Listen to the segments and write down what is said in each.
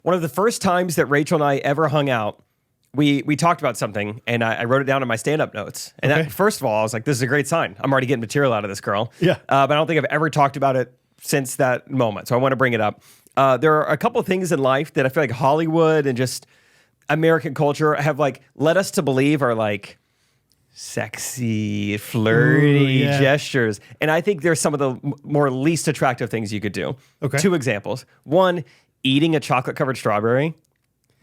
One of the first times that Rachel and I ever hung out, we talked about something, and I wrote it down in my stand-up notes. And that, first of all, I was like, this is a great sign. I'm already getting material out of this girl. Yeah. But I don't think I've ever talked about it since that moment, so I want to bring it up. There are a couple of things in life that I feel like Hollywood and just American culture have like led us to believe are like sexy, flirty gestures. And I think there's some of the more least attractive things you could do. Okay. 2 examples. One, eating a chocolate-covered strawberry.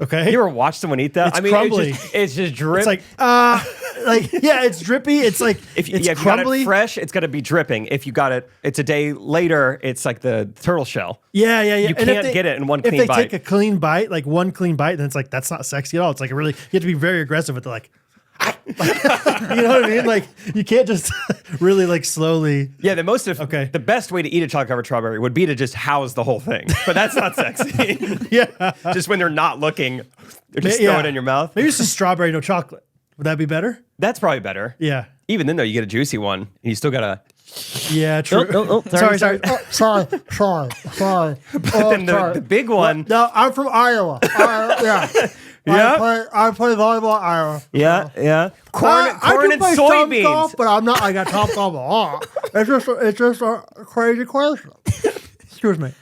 Okay. You ever watch someone eat that? It's crumbly. It's just drip. It's like, yeah, it's drippy. It's like, if it's you crumbly. got it fresh, it's got to be dripping. If you got it's a day later, it's like the turtle shell. Yeah. You can't get it in one clean bite. If they take a clean bite, like one clean bite, then it's like, that's not sexy at all. It's like you have to be very aggressive with it. You know what I mean? Like you can't just really like slowly. Yeah, the best way to eat a chocolate-covered strawberry would be to just house the whole thing. But that's not sexy. Yeah. Just when they're not looking, they're just throw it in your mouth. Maybe it's just strawberry, no chocolate. Would that be better? That's probably better. Yeah. Even then, though, you get a juicy one, and you still gotta. Yeah, true. Sorry. Sorry. Sorry. But then the big one. No, I'm from Iowa. Yeah. Yeah. I play volleyball in Iowa. Yeah. Corn I do and play some soybeans. golf, but I'm not like a top golf a lot. It's just a crazy question. Excuse me.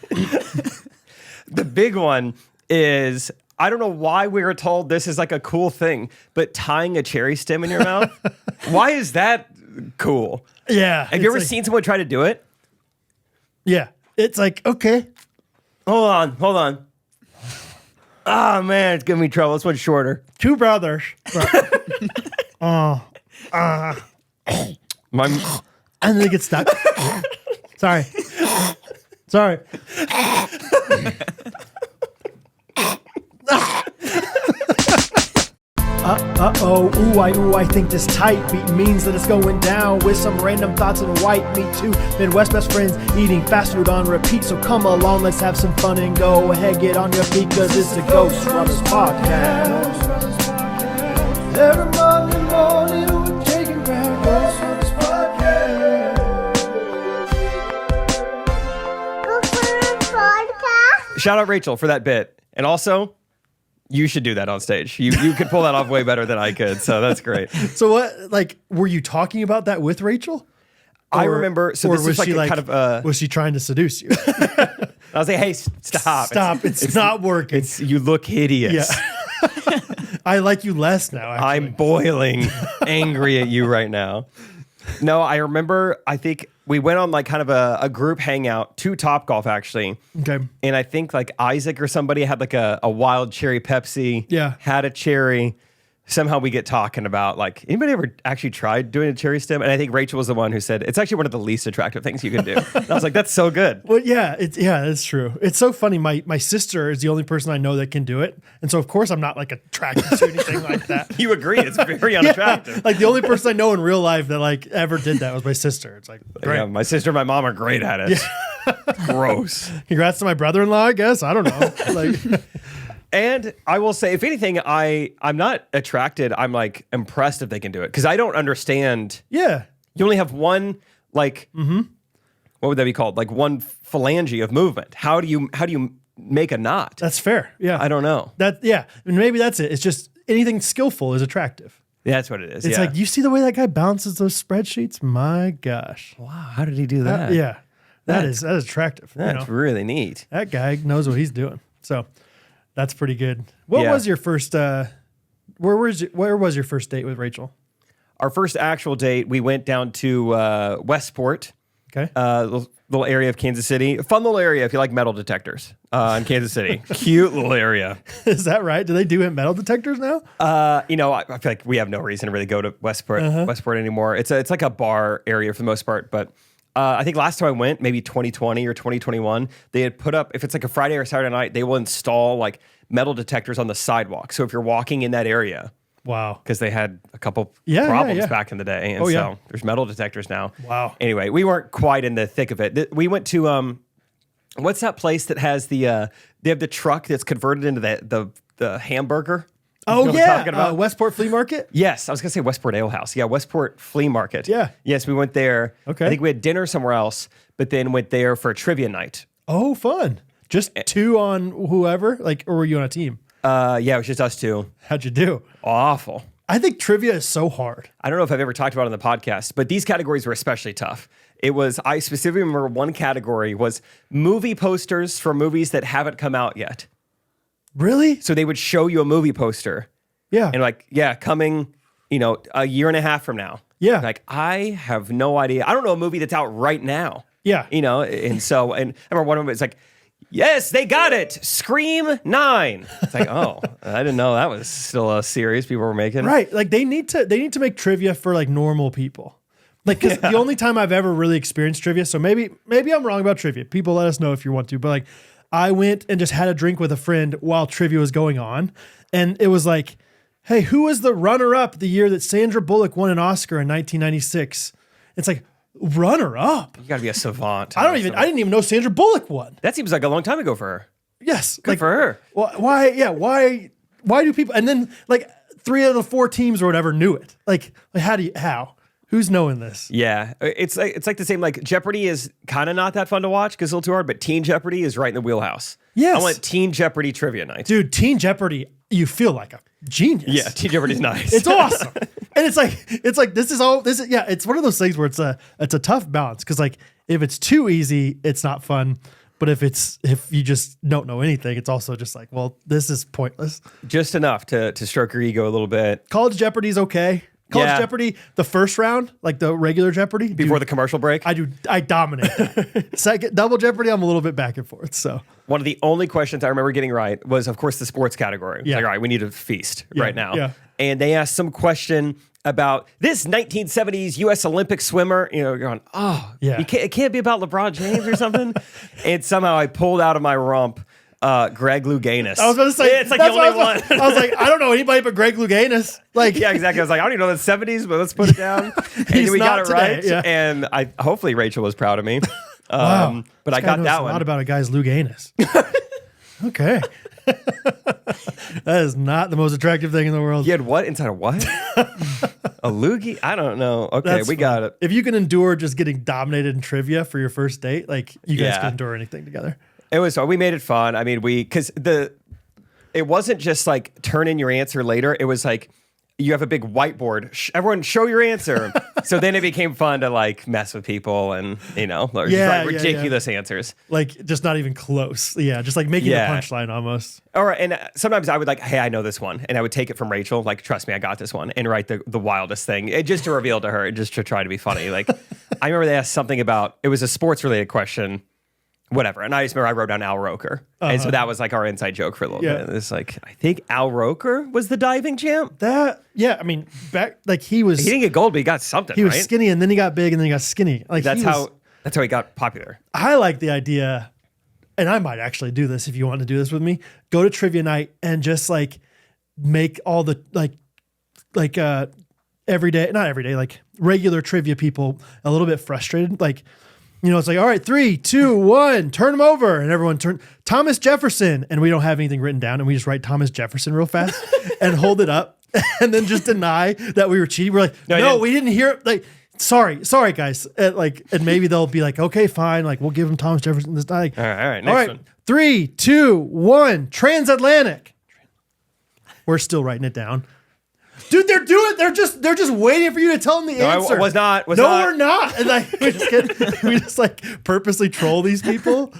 The big one is, I don't know why we were told this is like a cool thing, but tying a cherry stem in your mouth. Why is that cool? Yeah. Have you ever seen someone try to do it? Yeah. It's like, okay. Hold on. Oh man, it's giving me trouble. This one's shorter. 2 brothers. My And they get stuck. Sorry. I think this tight beat means that it's going down with some random thoughts and white meat too. Midwest best friends eating fast food on repeat. So come along, let's have some fun and go ahead, get on your feet, cause it's the Ghostrunners podcast. Every Monday morning we're taking back Ghostrunners podcast. Shout out Rachel for that bit. And also, you should do that on stage. You could pull that off way better than I could. So that's great. So what, like, were you talking about that with Rachel? I remember. So this was like a kind of. Was she trying to seduce you? I was like, hey, stop. It's not working. You look hideous. Yeah. I like you less now, actually. I'm boiling angry at you right now. No, I remember, I think we went on like kind of a group hangout to Topgolf actually. Okay. And I think like Isaac or somebody had like a wild cherry Pepsi. Yeah. Had a cherry. Somehow we get talking about like, anybody ever actually tried doing a cherry stem? And I think Rachel was the one who said, it's actually one of the least attractive things you can do. And I was like, that's so good. Well, yeah, it's true. It's so funny. My sister is the only person I know that can do it. And so, of course, I'm not like attracted to anything like that. You agree. It's very unattractive. Yeah, like the only person I know in real life that like ever did that was my sister. It's like, great. Yeah, my sister and my mom are great at it. Yeah. Gross. Congrats to my brother-in-law, I guess. I don't know. Like... And I will say, if anything, I'm not attracted. I'm like impressed if they can do it because I don't understand. Yeah, you only have one like, what would that be called? Like one phalange of movement. How do you make a knot? That's fair. Yeah, I don't know. And maybe that's it. It's just anything skillful is attractive. Yeah, that's what it is. It's like, you see the way that guy balances those spreadsheets? My gosh. Wow, how did he do that? That is attractive. That's really neat. That guy knows what he's doing. So. That's pretty good. What was your first? Where was your first date with Rachel? Our first actual date, we went down to Westport. Okay, little area of Kansas City. A fun little area if you like metal detectors in Kansas City. Cute little area. Is that right? Do they do metal detectors now? I feel like we have no reason to really go to Westport anymore. It's like a bar area for the most part, but. I think last time I went, maybe 2020 or 2021, they had put up, if it's like a Friday or Saturday night, they will install like metal detectors on the sidewalk. So if you're walking in that area, wow, because they had a couple problems back in the day. And so there's metal detectors now. Wow. Anyway, we weren't quite in the thick of it. We went to, what's that place that has they have the truck that's converted into the hamburger? Oh, yeah. Westport Flea Market? Yes. I was going to say Westport Ale House. Yeah, Westport Flea Market. Yeah. Yes, we went there. Okay. I think we had dinner somewhere else, but then went there for a trivia night. Oh, fun. Just two on whoever, like, or were you on a team? Yeah, it was just us two. How'd you do? Awful. I think trivia is so hard. I don't know if I've ever talked about it on the podcast, but these categories were especially tough. I specifically remember one category was movie posters for movies that haven't come out yet. Really? So they would show you a movie poster. Yeah. And like, yeah, coming, a year and a half from now. Yeah. Like, I have no idea. I don't know a movie that's out right now. Yeah. And I remember one of them, it's like, yes, they got it. Scream 9. It's like, oh, I didn't know that was still a series people were making. Right. Like they need to make trivia for like normal people. Like, cause the only time I've ever really experienced trivia, so maybe I'm wrong about trivia. People let us know if you want to, but like I went and just had a drink with a friend while trivia was going on. And it was like, hey, who was the runner-up the year that Sandra Bullock won an Oscar in 1996? It's like, runner-up? You gotta be a savant. I didn't even know Sandra Bullock won. That seems like a long time ago for her. Yes. Good for her. Why do people, and then like 3 out of the 4 teams or whatever knew it. Like how? Who's knowing this? Yeah, it's like the same. Like Jeopardy is kind of not that fun to watch because it's a little too hard. But Teen Jeopardy is right in the wheelhouse. Yes, I want Teen Jeopardy trivia night. Dude, Teen Jeopardy, you feel like a genius. Yeah, Teen Jeopardy's nice. It's awesome, and it's like this is it's one of those things where it's a tough balance because like if it's too easy, it's not fun. But if you just don't know anything, it's also just like, well, this is pointless. Just enough to stroke your ego a little bit. College Jeopardy's okay. College Jeopardy, the first round, like the regular Jeopardy. Before the commercial break? I dominate that. Second, double Jeopardy, I'm a little bit back and forth. So one of the only questions I remember getting right was, of course, the sports category. Yeah. Like, all right, we need to feast right now. Yeah. And they asked some question about this 1970s U.S. Olympic swimmer. You're going, oh, yeah. It can't be about LeBron James or something. And somehow I pulled out of my rump Greg Louganis. I was going to say, it's like the only one. I was like, I don't know anybody but Greg Louganis. Like, yeah, exactly. I was like, I don't even know the 70s, but let's put it down. And we got it right. Yeah. And hopefully Rachel was proud of me. Wow. But I got that one. A lot about a guy's Louganis. Okay. That is not the most attractive thing in the world. You had what inside of what? A loogie? I don't know. Okay, we got it. If you can endure just getting dominated in trivia for your first date, like you guys can endure anything together. It was fun. We made it fun. I mean, it wasn't just like turn in your answer later. It was like you have a big whiteboard. Everyone show your answer. So then it became fun to like mess with people and, ridiculous answers. Like just not even close. Yeah. Just like making a punchline almost. All right. And sometimes I would like, hey, I know this one. And I would take it from Rachel. Like, trust me, I got this one. And write the wildest thing just to reveal to her, just to try to be funny. Like I remember they asked something about, it was a sports related question. Whatever. And I just remember I wrote down Al Roker. And so that was like our inside joke for a little bit. It's like, I think Al Roker was the diving champ. I mean, back like he didn't get gold, but he got something. He was skinny and then he got big and then he got skinny. Like that's how he got popular. I like the idea, and I might actually do this if you want to do this with me. Go to trivia night and just like make all the regular trivia people a little bit frustrated. Like, it's like, all right, 3, 2, 1, turn them over. And everyone turn Thomas Jefferson. And we don't have anything written down. And we just write Thomas Jefferson real fast and hold it up and then just deny that we were cheating. We're like, no, we didn't hear it. Like, sorry, guys. And maybe they'll be like, okay, fine. Like, we'll give them Thomas Jefferson this time. All right. Next one. 3, 2, 1, transatlantic. We're still writing it down. Dude, they're doing. They're just waiting for you to tell them the answer. I was not. We're not. And like we just like purposely troll these people.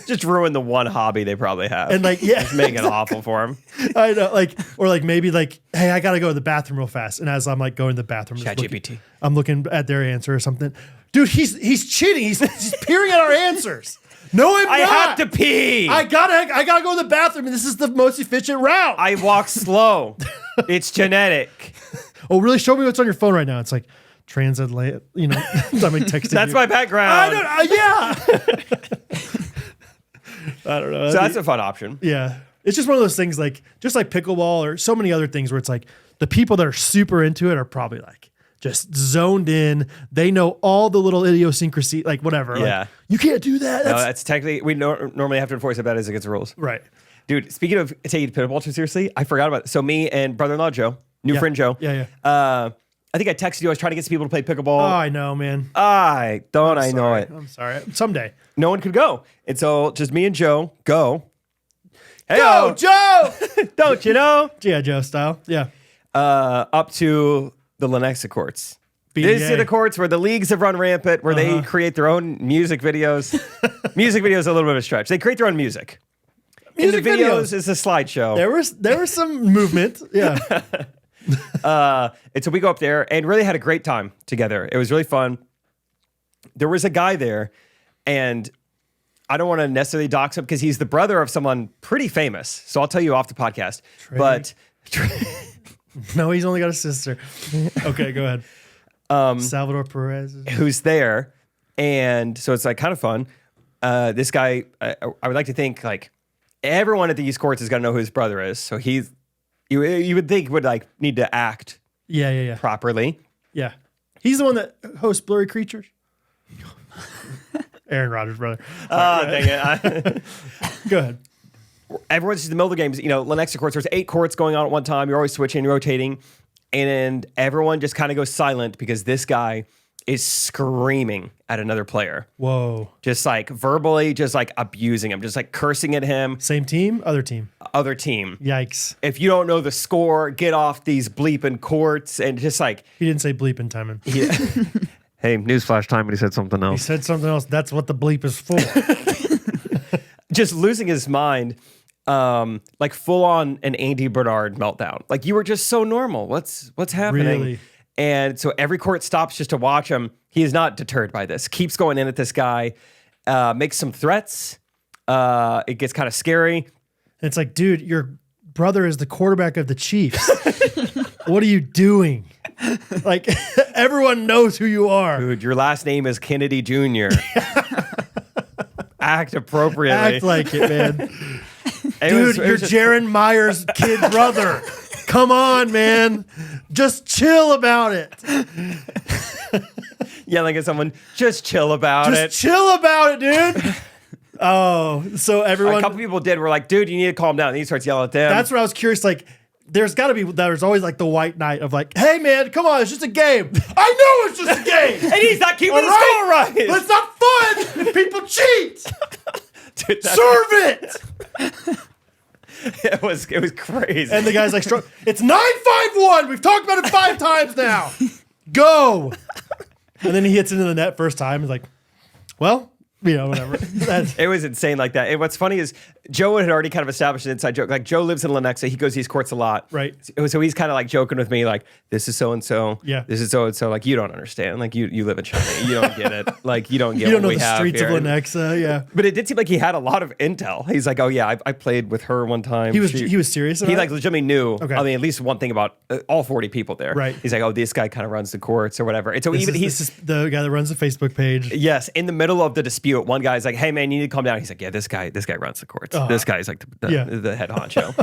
Just ruin the one hobby they probably have. And like, just make it awful for them. I know, or maybe hey, I gotta go to the bathroom real fast. And as I'm like going to the bathroom, ChatGPT. I'm looking at their answer or something. Dude, he's cheating. He's peering at our answers. No, I'm not. I have to pee. I gotta go to the bathroom, and this is the most efficient route. I walk slow. It's genetic. Oh, really? Show me what's on your phone right now. It's like transatlantic. I'm like texting. That's you. my background. I don't know. So that's a fun option. Yeah, it's just one of those things, like just like pickleball or so many other things, where it's like the people that are super into it are probably like just zoned in. They know all the little idiosyncrasy, like whatever. Yeah. Like, you can't do that. That's technically, we normally have to enforce it, but as against the rules. Right. Dude, speaking of taking pickleball too seriously, I forgot about it. So me and brother-in-law Joe, friend Joe. Yeah. I think I texted you. I was trying to get some people to play Oh, pickleball. I know, man. I know it. I'm sorry. Someday. No one could go. And so just me and Joe go. Hey, Go, Joe! don't you know? G.I. Joe style. Yeah. Up to the Lenexa courts. These are the courts where the leagues have run rampant, where they create their own music videos. Music videos are a little bit of a stretch. They create their own music. Music and the videos videos is a slideshow. There was some movement. Yeah. And so we go up there and really had a great time together. It was really fun. There was a guy there, and I don't want to necessarily dox him because he's the brother of someone pretty famous. So I'll tell you off the podcast. Trey. But No, he's only got a sister. Okay, go ahead. Salvador Perez. who's there, and so it's like kind of fun. This guy, I would like to think like everyone at these courts is gonna know who his brother is. So you would think would like need to act Yeah. properly. Yeah. He's the one that hosts Blurry Creatures. Aaron Rodgers' brother. Dang it. Go ahead. Everyone's just in the middle of the games. You know, Lenexa courts, there's 8 courts going on at one time. You're always switching, rotating. And everyone just kind of goes silent because this guy is screaming at another player. Whoa. Just like verbally, just like abusing him, just like cursing at him. Same team, other team. Other team. Yikes. If you don't know the score, get off these bleeping courts. And just like, He didn't say bleep in Timon. yeah. Hey, newsflash time, but he said something He else. said something else. That's what the bleep is for. Just losing his mind. Like full on an Andy Bernard meltdown. Like you were just so normal. What's happening? Really? And so every court stops just to watch him. He is not deterred by this. Keeps going in at this guy. Makes some threats. It gets kind of scary. It's like, dude, your brother is the quarterback of the Chiefs. What are you doing? Like, everyone knows who you are. Dude, your last name is Kennedy Jr. Act appropriately. Act like it, man. It Dude, you're Jaron Myers' kid brother. Come on, man. Just chill about it. yelling at someone. Just chill about it. Just chill about it, dude. Oh, so everyone. A couple people did. Were like, dude, you need to calm down. And he starts yelling at them. That's where I was curious. Like, there's always like the white knight of like, hey man, come on, it's just a game. I know it's just a game. and he's not keeping All the score right. But it's not fun if people cheat. Dude, Serve it. It was crazy. And the guy's like, it's 9-5-1. We've talked about it 5 times now. Go. And then he hits into the net first time. He's like, well, whatever. It was insane like that. And what's funny is Joe had already kind of established an inside joke. Like Joe lives in Lenexa. He goes to these courts a lot. Right. So he's kind of like joking with me like, this is so-and-so. Yeah. This is so-and-so. Like, you don't understand. Like, you live in China. You don't get it. Like, you don't get you don't what know we the have streets here. of Lenexa. Yeah. But it did seem like he had a lot of intel. He's like, oh yeah, I played with her one time. He was serious about He it? like legitimately knew. Okay. I mean, at least one thing about all 40 people there. Right. He's like, oh, this guy kind of runs the courts or whatever. And so This is the guy that runs the Facebook page. yes, in the middle of the dispute, one guy's like, hey man, you need to calm down. He's like, yeah, this guy runs the courts. This guy's like the head honcho.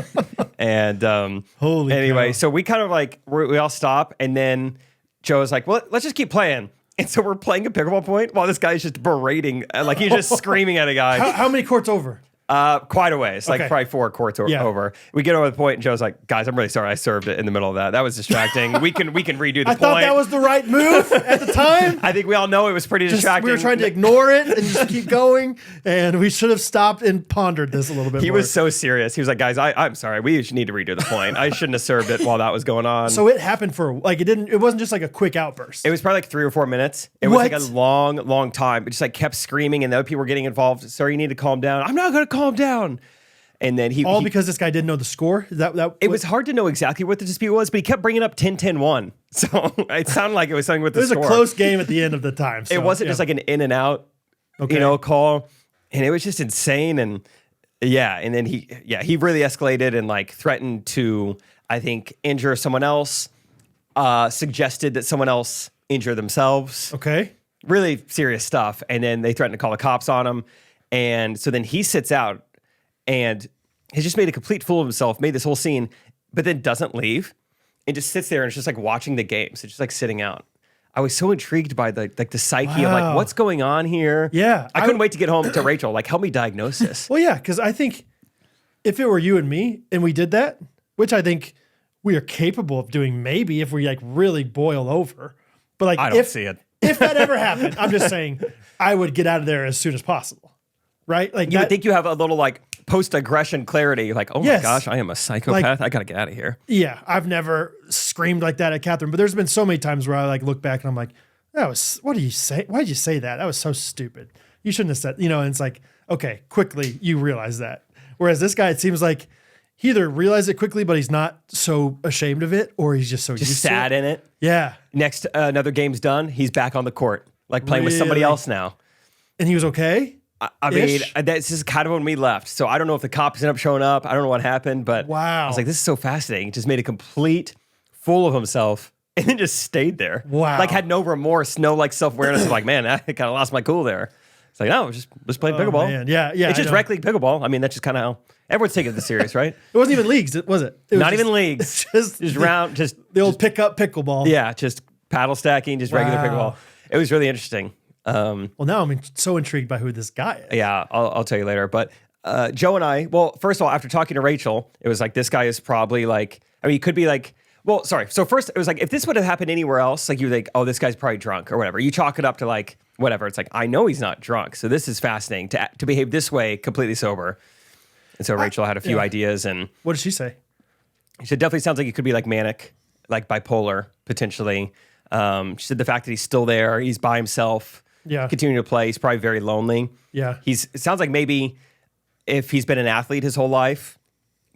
And Holy anyway, cow. so we kind of like we all stop, and then Joe's like, well, let's just keep playing. And so we're playing a pickleball point while this guy's just berating, like he's just screaming at a guy. How many courts over? Quite a ways, like Okay. probably 4 courts Yeah. over. We get over the point, and Joe's like, guys, I'm really sorry I served it in the middle of that. That was distracting. we can redo the I point. thought that was the right move at the time. I think we all know it was pretty distracting. We were trying to ignore it and just keep going, and we should have stopped and pondered this a little bit He more. was so serious. He was like, guys, I'm sorry. We should need to redo the point. I shouldn't have served it while that was going on. So it happened it wasn't just like a quick outburst. It was probably like 3 or 4 minutes. It was What? like a long, long time. It just like kept screaming, and the other people were getting involved. Sir, you need to calm down. I'm not going to calm down. And then All because this guy didn't know the score? Is that it was hard to know exactly what the dispute was, but he kept bringing up 10-10-1. So it sounded like it was something with the It was score. a close game at the end of the time. It wasn't just like an in and out, call. And it was just insane. And and then he really escalated and like threatened to, I think, injure someone else, suggested that someone else injure themselves. Okay. Really serious stuff. And then they threatened to call the cops on him. And so then he sits out and has just made a complete fool of himself, made this whole scene, but then doesn't leave and just sits there and is just like watching the games. It's just like sitting out. I was so intrigued by the psyche of like, Wow. what's going on here? Yeah. I couldn't wait to get home to Rachel. Like, help me diagnose this. Well, yeah, because I think if it were you and me and we did that, which I think we are capable of doing maybe if we like really boil over. But like, I don't see it. If that ever happened, I'm just saying I would get out of there as soon as possible. Right? Like You would think you have a little like post-aggression clarity. You're like, oh Yes. my gosh, I am a psychopath. I got to get out of here. yeah, I've never screamed like that at Catherine, but there's been so many times where I like look back and I'm like, what do you say? Why did you say that? That was so stupid. You shouldn't have said, and it's like, okay, quickly you realize that. Whereas this guy, it seems like he either realized it quickly, but he's not so ashamed of it, or he's just so used Sad to it. in it. Yeah. Next, another game's done. He's back on the court, like playing with somebody Really? else now. And he was okay? I mean, Ish? this is kind of when we left. So I don't know if the cops ended up showing up. I don't know what happened, but Wow. I was like, this is so fascinating. Just made a complete fool of himself and then just stayed there. Wow. Like had no remorse, no like self-awareness of like, man, I kind of lost my cool there. It's like, no, just playing pickleball. Man. Yeah. It's just I know. rec league pickleball. I mean, that's just kind of how everyone's taking it serious, right? It wasn't even leagues, was it? It was Not just- even leagues. Just The old pick-up pickleball. yeah, just paddle stacking, just regular Wow. pickleball. It was really interesting. Well, now I'm so intrigued by who this guy is. Yeah, I'll tell you later. But Joe and I, well, first of all, after talking to Rachel, it was like, this guy is probably like, I mean, he could be like, well, sorry. So first, it was like, if this would have happened anywhere else, like you would think, oh, this guy's probably drunk or whatever. You chalk it up to like, whatever. It's like, I know he's not drunk. So this is fascinating to behave this way completely sober. And so Rachel had a few ideas, and What did she say? she said, definitely sounds like he could be like manic, like bipolar, potentially. She said the fact that he's still there, he's by himself, continuing to play, he's probably very lonely. Yeah. It sounds like maybe if he's been an athlete his whole life,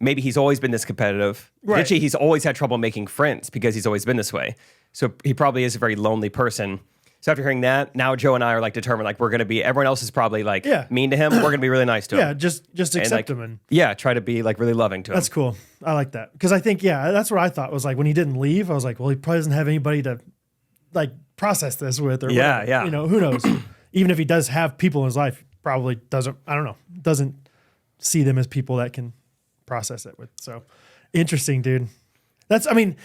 maybe he's always been this competitive. Right. Actually, he's always had trouble making friends because he's always been this way. So he probably is a very lonely person. So after hearing that, now Joe and I are like determined, like we're going to be, everyone else is probably like mean to him. We're going to be really nice to him. Yeah, just accept him. And yeah, try to be like really loving to him. that's cool. I like that. Because I think, that's what I thought was like when he didn't leave, I was like, well, he probably doesn't have anybody to like process this with or whatever. Yeah. Who knows? Even if he does have people in his life, probably doesn't see them as people that can process it with. So interesting, dude. And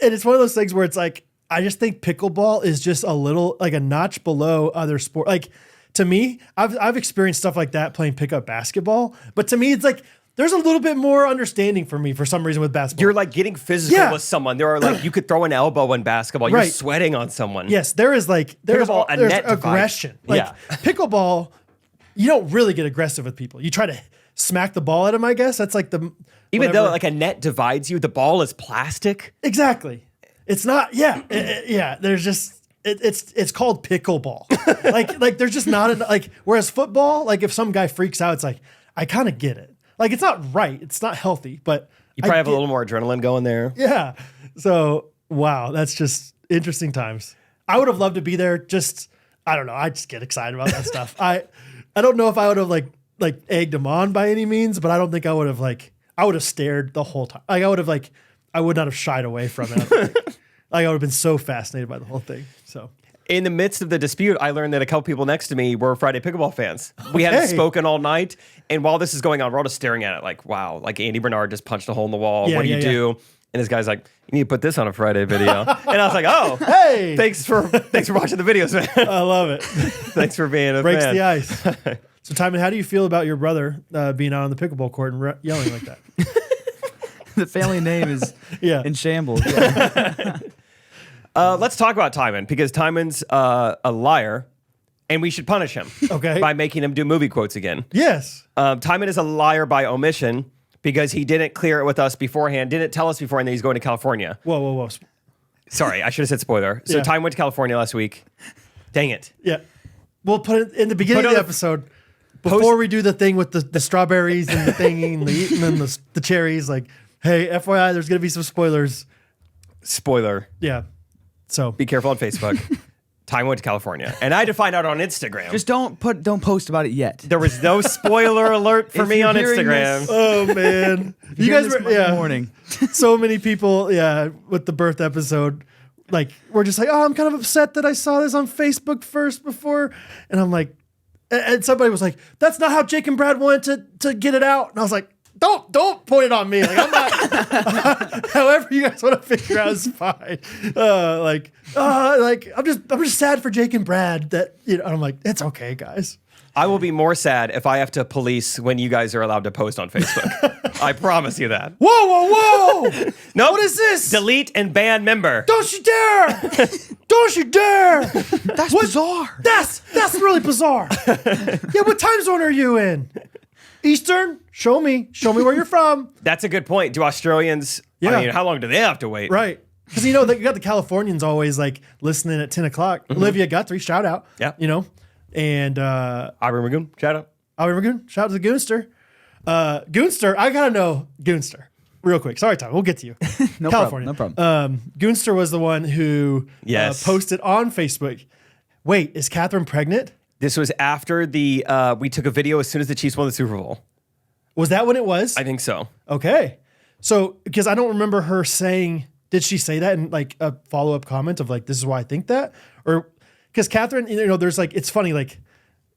it's one of those things where it's like, I just think pickleball is just a little like a notch below other sport. Like to me, I've experienced stuff like that playing pickup basketball, but to me, it's like there's a little bit more understanding for me for some reason with basketball. You're like getting physical with someone. There are like, you could throw an elbow in basketball. You're Right. sweating on someone. Yes, there's Pickleball, a there's net divides. aggression. Like pickleball, you don't really get aggressive with people. You try to smack the ball at them, I guess. That's like Even though like a net divides you, the ball is plastic. Exactly. It's not. Yeah. There's just. It's called pickleball. like there's just not like. Whereas football, like if some guy freaks out, it's like I kind of get it. Like it's not right. It's not healthy. But You probably have a little more adrenaline going there. Yeah. So wow, that's just interesting times. I would have loved to be there. Just I don't know. I just get excited about that stuff. I don't know if I would have like egged him on by any means, but I don't think I would have I would have stared the whole time. Like I would not have shied away from it. I would have been so fascinated by the whole thing. So in the midst of the dispute, I learned that a couple people next to me were Friday Pickleball fans. We hadn't spoken all night, and while this is going on, we're all just staring at it like, wow, like Andy Bernard just punched a hole in the wall. Yeah, what do you do? And this guy's like, you need to put this on a Friday video. And I was like, oh, hey, thanks for watching the videos, man. I love it. Thanks for being a Breaks fan. the ice. So Timon, how do you feel about your brother being out on the pickleball court and yelling like that? The family name is in shambles. Yeah. Let's talk about Timon, because Timon's a liar, and we should punish him by making him do movie quotes again. Yes. Timon is a liar by omission because he didn't clear it with us beforehand, didn't tell us beforehand that he's going to California. Whoa. Sorry, I should have said spoiler. So Timon went to California last week. Dang it. Yeah. We'll put it in the beginning of the episode. Before we do the thing with the strawberries and the thing and the eating and the cherries, like, hey, FYI, there's going to be some spoilers. Spoiler. Yeah. So be careful on Facebook. Timon went to California. And I had to find out on Instagram. Just don't post about it yet. There was no spoiler alert for me on Instagram. Oh, man. You guys were, morning. So many people, with the birth episode, like, we're just like, oh, I'm kind of upset that I saw this on Facebook first before. And I'm like, and somebody was like, that's not how Jake and Brad wanted to get it out. And I was like, don't point it on me. Like I'm not. However you guys want to figure out is fine. I'm just sad for Jake and Brad that and I'm like, it's okay, guys. I will be more sad if I have to police when you guys are allowed to post on Facebook. I promise you that. Whoa! No, What is this? Delete and ban member. Don't you dare! Don't you dare! That's bizarre. That's really bizarre. Yeah, what time zone are you in? Eastern? Show me where you're from. That's a good point. Do Australians? Yeah. I mean, how long do they have to wait? Right. Because you got the Californians always like listening at 10 o'clock. Olivia Guthrie, shout out. Yeah. And Aubrey Magoon, shout out. shout out to Goonster. Goonster, I gotta know Goonster real quick. Sorry, Tom, we'll get to you. No California. problem. Goonster was the one who Yes. posted on Facebook. Wait, is Catherine pregnant? This was after we took a video as soon as the Chiefs won the Super Bowl. Was that when it was? I think so. Okay. So, because I don't remember her saying, did she say that in like a follow-up comment of like, this is why I think that? Or, because Catherine, there's like, it's funny, like,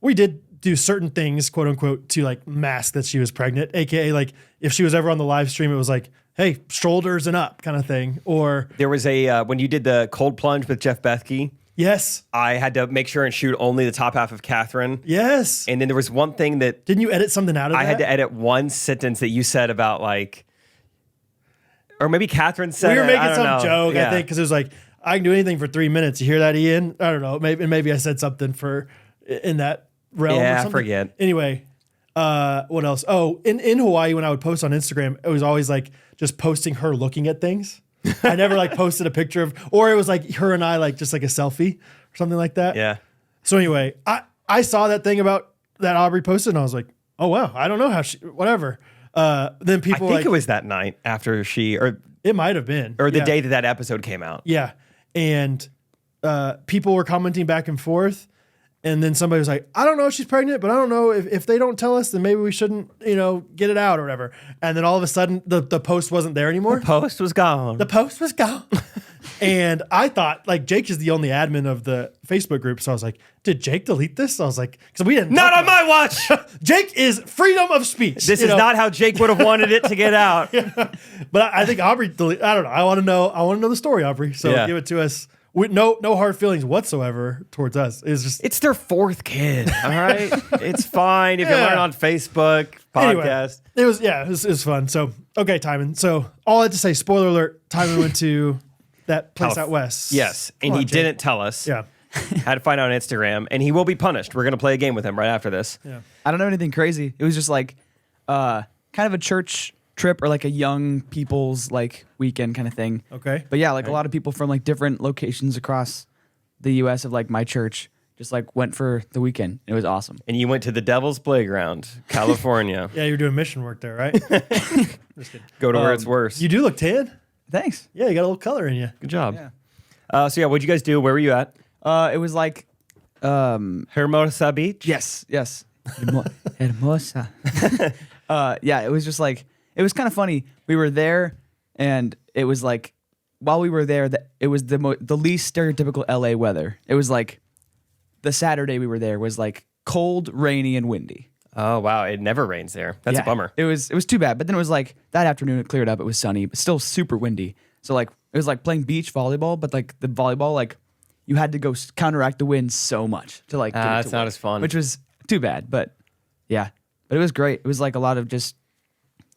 we did do certain things, quote unquote, to like mask that she was pregnant, AKA like, if she was ever on the live stream, it was like, hey, shoulders and up kind of thing. Or, There was when you did the cold plunge with Jeff Bethke, yes, I had to make sure and shoot only the top half of Catherine. yes. And then there was one thing that Didn't you edit something out of that? I had to edit one sentence that you said about like, or maybe Catherine said We were it, making I don't some know. joke, Yeah. I think, because it was like, I can do anything for 3 minutes. You hear that, Ian? I don't know. Maybe I said something in that realm. Yeah, or I something. forget. Anyway, what else? Oh, in Hawaii, when I would post on Instagram, it was always like just posting her looking at things. I never like posted a picture of, or it was like her and I like just like a selfie or something like that. Yeah. So anyway, I saw that thing about that Aubrey posted, and I was like, oh wow, I don't know how she, whatever. Then I people think like, it was that night after it might have been, or the Yeah. day that episode came out. Yeah. And people were commenting back and forth. And then somebody was like, I don't know if she's pregnant, but I don't know if they don't tell us, then maybe we shouldn't, get it out or whatever. And then all of a sudden the post wasn't there anymore. Post was gone. The post was gone. And I thought like Jake is the only admin of the Facebook group. So I was like, did Jake delete this? I was like, because we didn't. Not talk on my watch. Jake is freedom of speech. This is not how Jake would have wanted it to get out. But I think Aubrey deleted. I don't know. I want to know the story, Aubrey. So Yeah. give it to us. With no hard feelings whatsoever towards us. It's just It's their fourth kid. All right. It's fine if you Yeah. learn on Facebook, podcast. Anyway, it was fun. So okay, Timon. So all I had to say, spoiler alert, Timon went to that place out west. Yes. Come And on, he Jake. didn't tell us. Yeah. Had to find out on Instagram, and he will be punished. We're going to play a game with him right after this. Yeah. I don't know anything crazy. It was just like kind of a church trip or like a young people's like weekend kind of thing. Okay. But yeah, like a lot of people from like different locations across the US of like my church just like went for the weekend. It was awesome. And you went to the Devil's Playground, California. Yeah, you're doing mission work there, right? Go to where it's worse. You do look tan. Thanks. Yeah, you got a little color in you. Good job. Yeah. So yeah, what'd you guys do? Where were you at? It was like Hermosa Beach? yes. Hermosa. Yeah, it was just like it was kind of funny. We were there and it was like while we were there it was the least stereotypical LA weather. It was like the Saturday we were there was like cold, rainy and windy. Oh, wow. It never rains there. That's a Yeah, bummer. It was too bad. But then it was like that afternoon it cleared up. It was sunny, but still super windy. So like it was like playing beach volleyball, but like the volleyball, like you had to go counteract the wind so much to like. get it That's to not work, as fun. Which was too bad, but yeah. But it was great. It was like a lot of just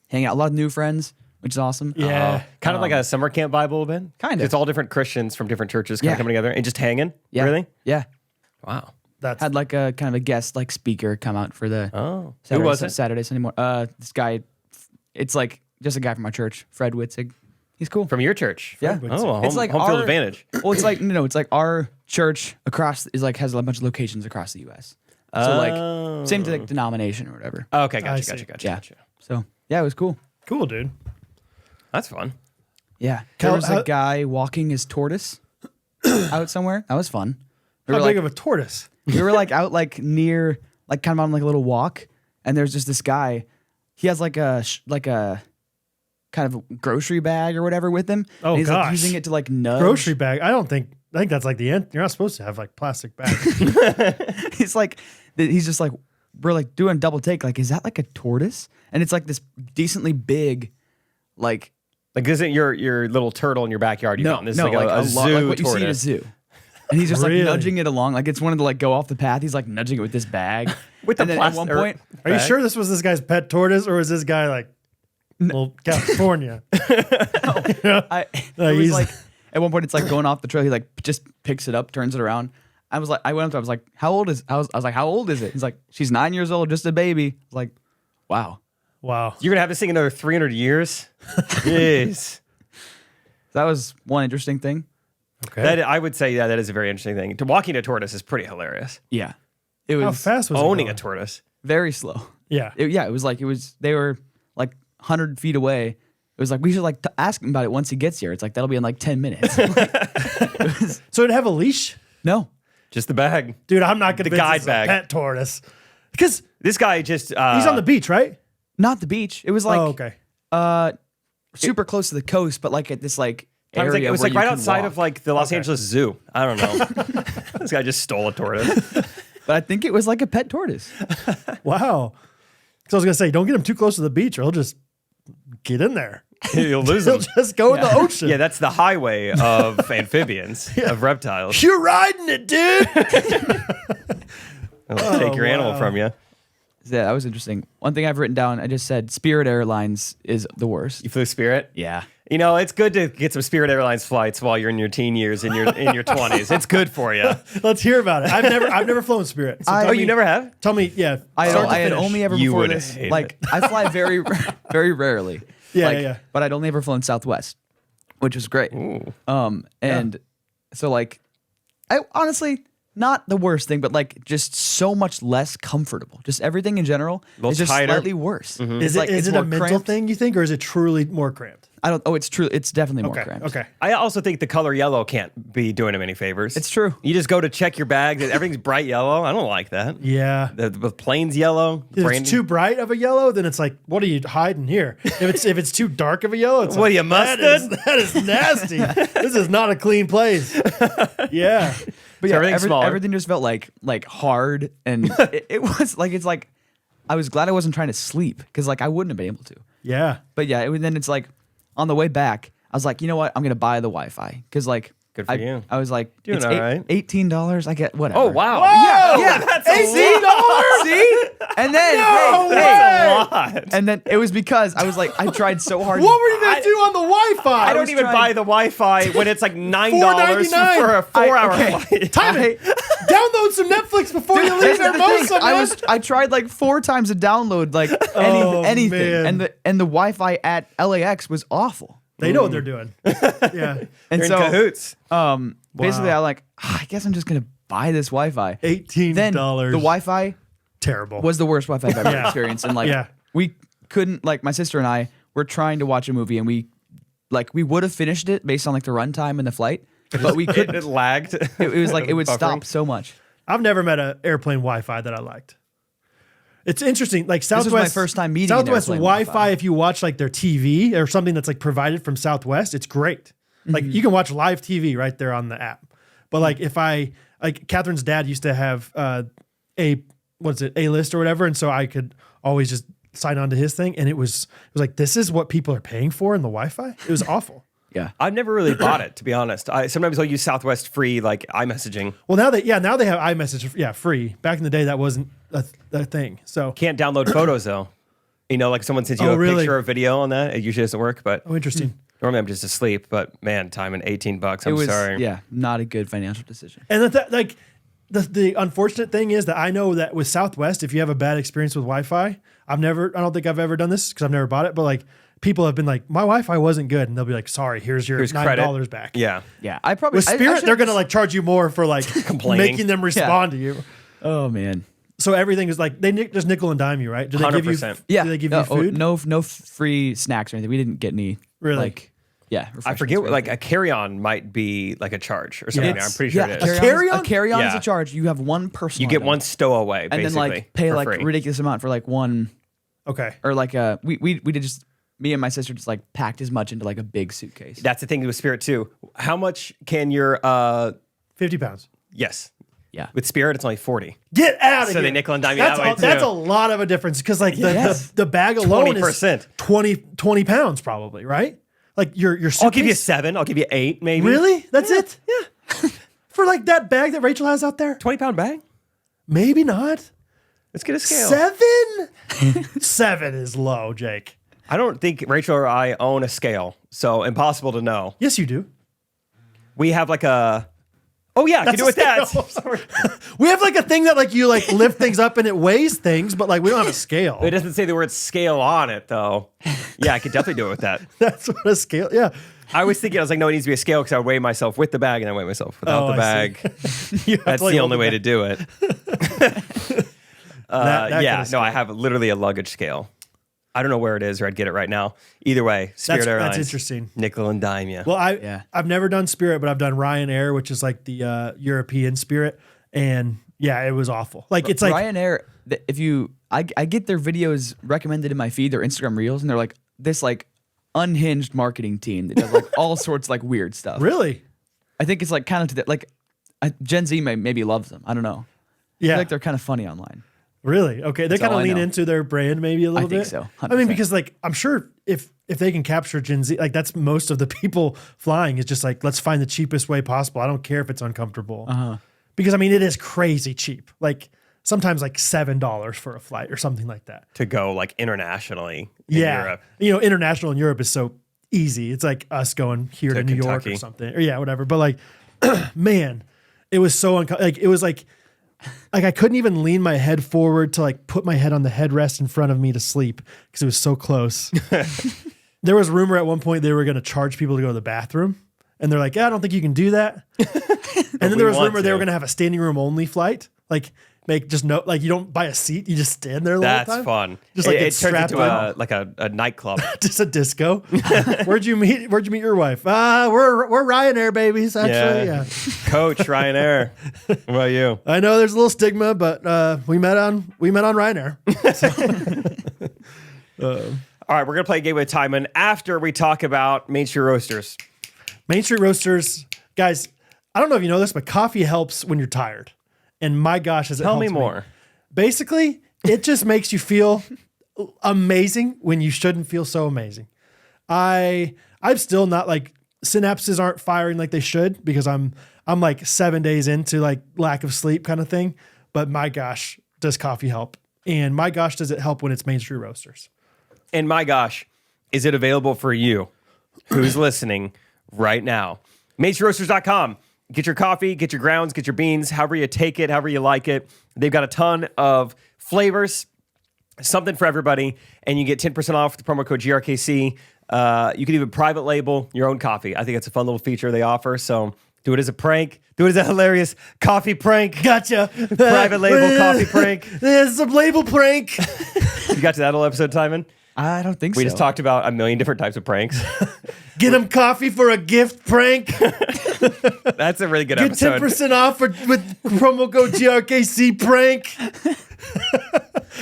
hanging out, a lot of new friends, which is awesome. Yeah. Kind of like a summer camp vibe a little bit. Kinda. It's all different Christians from different churches kind Yeah. of coming together and just hanging. Yeah. Really? Yeah. Wow. That's Had like a kind of a guest like speaker come out for the Oh. Saturday, Who was it? Saturday, Sunday morning. This guy, it's like just a guy from my church, Fred Witzig. He's cool. From your church? Yeah. Oh, well, It's like home field our- advantage. Well, it's like no, it's like our church across is like has a bunch of locations across the U.S. So like same like denomination or whatever. Okay, I gotcha, see. gotcha. So yeah, it was cool. cool, dude. That's fun. Yeah, there was how- a guy walking his tortoise out somewhere. That was fun. We How were big like, of a tortoise? we were like out like near like kind of on like a little walk, and there's just this guy. He has like a kind of grocery bag or whatever with him. Oh, and he's like gosh. using it to like nudge. Grocery bag. I think that's like the end. You're not supposed to have like plastic bags. It's like he's just like we're like doing double take. Like, is that like a tortoise? And it's like this decently big, like Like, isn't your little turtle in your backyard? You no, found? This no, is like a zoo like what tortoise. you see in a zoo. And he's just Really? like nudging it along. Like it's one of the like go off the path. He's like nudging it with this bag. With the and then at one plastic- point, Are you Bag? sure this was this guy's pet tortoise, or was this guy like, well, California? it was he's- like at one point it's like going off the trail. He like just picks it up, turns it around. I went up to him, I was like, how old is it? He's like, she's 9 years old, just a baby. I was like, wow. Wow. You're gonna have this thing another 300 years. Jeez. That was one interesting thing. Okay. That I would say, yeah, that is a very interesting thing. Walking a tortoise is pretty hilarious. Yeah. It How was fast was Owning it a going? tortoise. very slow. Yeah. It was they were like 100 feet away. It was like, we should like ask him about it once he gets here. It's like, that'll be in like 10 minutes. So it'd have a leash? No. Just the bag. Dude, I'm not convinced guide it's a bag. pet tortoise. Because This guy just he's on the beach, right? Not the beach. It was like Oh, okay. super close to the coast, but like at this like I was like, area it was where like you right can outside walk. of like the Los Angeles Zoo. I don't know. This guy just stole a tortoise. But I think it was like a pet tortoise. Wow. So I was going to say, don't get him too close to the beach or he'll just get in there. You'll lose He'll him. just go in the ocean. Yeah, that's the highway of amphibians, of reptiles. You're riding it, dude. It'll take your animal wow. from you. Yeah, that was interesting. One thing I've written down, I just said Spirit Airlines is the worst. You flew Spirit? Yeah. You know, it's good to get some Spirit Airlines flights while you're in your teen years, in your 20s. It's good for you. Let's hear about it. I've never flown Spirit. So tell Oh, me- you never have? Tell me, yeah. I start to had finish. only ever You before would this, hate like I fly very, very rarely. Yeah, Like, yeah. But I'd only ever flown Southwest, which was great. And so like, I honestly not the worst thing, but like just so much less comfortable. Just everything in general Little is just tighter. slightly worse. Is like, it it's a more mental cramped. thing, you think, or is it truly more cramped? I don't. Oh, it's true. It's definitely more Okay. cramped. Okay. I also think the color yellow can't be doing him any favors. It's true. You just go to check your bag, and everything's bright yellow. I don't like that. Yeah. The plane's yellow. If branding- it's too bright of a yellow, then it's like, what are you hiding here? If it's too dark of a yellow, it's What like, are you, mustard? That is nasty. This is not a clean place. Yeah. But So yeah, everything's smaller. everything just felt like hard, and it was like, it's like I was glad I wasn't trying to sleep because like I wouldn't have been able to. Yeah. But yeah, then it's like on the way back, I was like, you know what, I'm gonna buy the Wi-Fi because like Good for you. I was like, Doing it's all right. $18. I get whatever. Oh, wow. Yeah, That's $18? See? And then No hey, way! a lot. and then it was because I was like, I tried so hard. What were you going to do on the Wi-Fi? I don't was even trying- buy the Wi-Fi when it's like $9 $4.99. for a 4-hour okay. flight. Time it. Download some Netflix before you leave Here's the Hermosa, thing, man. I tried like 4 times to download like Oh, anything, man. and the Wi-Fi at LAX was awful. They know what they're doing. Yeah. And They're in so cahoots. basically, I like, I guess I'm just gonna buy this Wi-Fi. $18. Then the Wi-Fi Terrible. was the worst Wi-Fi I've ever Yeah. experienced, and like Yeah. we couldn't, like my sister and I were trying to watch a movie, and we would have finished it based on like the runtime and the flight, but we couldn't. It lagged. It was like it would Buffering. stop so much. I've never met an airplane Wi-Fi that I liked. It's interesting. Like was Southwest, my first time meeting an Southwest airplane Wi-Fi. Wi-Fi. If you watch like their TV or something that's like provided from Southwest, it's great. Like Mm-hmm. you can watch live TV right there on the app. But like if I like Catherine's dad used to have A-list or whatever, and so I could always just sign on to his thing, and it was like this is what people are paying for in the Wi-Fi. It was awful. Yeah. I've never really bought it, to be honest. Sometimes I'll use Southwest free, like iMessaging. Well, now they have iMessage, free. Back in the day, that wasn't a thing. So Can't download photos, though. You know, like someone sends you Oh, a really? picture or video on that. It usually doesn't work, but interesting. normally I'm just asleep. But man, Timon, $18. It I'm was sorry. not a good financial decision. And the unfortunate thing is that I know that with Southwest, if you have a bad experience with Wi-Fi, I don't think I've ever done this because I've never bought it, but like people have been like, my Wi-Fi wasn't good, and they'll be like, sorry, here's Here's $9 credit. back. Yeah. Yeah, I probably With Spirit, should they're have gonna just- like charge you more for like Complaining. making them respond to you. Oh man. So everything is like just nickel and dime you, right? Do they give you? 100%. Yeah. Do they give you food? No free snacks or anything. We didn't get any. Really? Like, yeah. I refreshments forget, or like anything. a carry-on might be like a charge or something. It's- I'm pretty sure yeah, it a is. carry-on? A carry-on is Yeah. a charge. You have one person. You on get it. one stowaway, and basically, then like pay for like free. ridiculous amount for like one, Okay. or like we did just, me and my sister just like packed as much into like a big suitcase. That's the thing with Spirit too. How much can your 50 pounds. yes. Yeah. With Spirit, it's only 40. Get out of So here. they nickel and dime you that's that way, a, That's too. a lot of a difference because like Yes. the bag alone 20%. is 20 pounds probably, right? Like your suitcase. I'll give you 7. I'll give you 8, maybe. Really? That's it? Yeah. For like that bag that Rachel has out there? 20-pound bag? Maybe not. Let's get a scale. 7? 7 is low, Jake. I don't think Rachel or I own a scale, so impossible to know. Yes, you do. We have like a... Oh, yeah, I can do it with that. We have like a thing that like you like lift things up and it weighs things, but like we don't have a scale. It doesn't say the word scale on it, though. Yeah, I could definitely do it with that. That's what a scale, yeah. I was thinking, I was like, no, it needs to be a scale because I would weigh myself with the bag and then weigh myself without the I bag. see. You have That's to, like, the hold only it way back. to do it. That Yeah, kind of no, I scale. have literally a luggage scale. I don't know where it is or I'd get it right now. Either way, Spirit Airlines. That's interesting. Nickel and dime, yeah. Well, Yeah. I've never done Spirit, but I've done Ryanair, which is like the European Spirit, and yeah, it was awful. Like it's like Ryanair. I get their videos recommended in my feed, their Instagram reels, and they're like this like unhinged marketing team that does like all sorts of like weird stuff. really, I think it's like kind of to that like Gen Z maybe loves them. I don't know. I yeah, feel like they're kind of funny online. really okay. They That's kind all of I lean know. into their brand maybe a little think bit. so, I mean, 100%. because like I'm sure if they can capture Gen Z, like that's most of the people flying is just like let's find the cheapest way possible. I don't care if it's uncomfortable. Because I mean, it is crazy cheap. Like sometimes like $7 for a flight or something like that. To go like internationally in Yeah. Europe. You know, international in Europe is so easy. It's like us going here to New York or Kentucky. something. Or yeah, whatever. But like, man, it was so like it was like I couldn't even lean my head forward to like put my head on the headrest in front of me to sleep because it was so close. There was rumor at one point they were going to charge people to go to the bathroom. And they're like, yeah, I don't think you can do that. And then there was want rumor they to. were going to have a standing room only flight. Like make just no, like you don't buy a seat, you just stand there the whole That's time. fun. Just like it get turns strapped into on. a nightclub. Just a disco. Where'd you meet your wife? We're Ryanair babies, actually. Yeah. Coach Ryanair. What about you? I know there's a little stigma, but we met on Ryanair. All right, we're gonna play a game with Timon after we talk about Main Street Roasters. Main Street Roasters, guys, I don't know if you know this, but coffee helps when you're tired. And my gosh, has it Tell me helped more. Basically, it just makes you feel amazing when you shouldn't feel so amazing. I'm still not like synapses aren't firing like they should because I'm like 7 days into like lack of sleep kind of thing. But my gosh, does coffee help? And my gosh, does it help when it's Main Street Roasters? And my gosh, is it available for you who's listening right now? MainStreetRoasters.com. Get your coffee, get your grounds, get your beans, however you take it, however you like it. They've got a ton of flavors, something for everybody, and you get 10% off with the promo code GRKC. You can even private label your own coffee. I think it's a fun little feature they offer, so do it as a prank. Do it as a hilarious coffee prank. Gotcha. Private label coffee prank. There's some label prank. You got to that whole episode, Timon? I don't think so. We just talked about a million different types of pranks. Get them coffee for a gift prank. That's a really good Get episode. 10% off with promo code GRKC prank.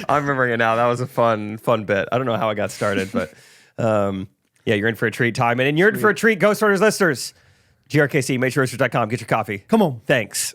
I'm remembering it now. That was a fun bit. I don't know how I got started, but yeah, you're in for a treat, Timon. And you're in for a treat, Ghostrunners listeners. GRKC, MainStreetRoasters.com. Get your coffee. Come on. Thanks.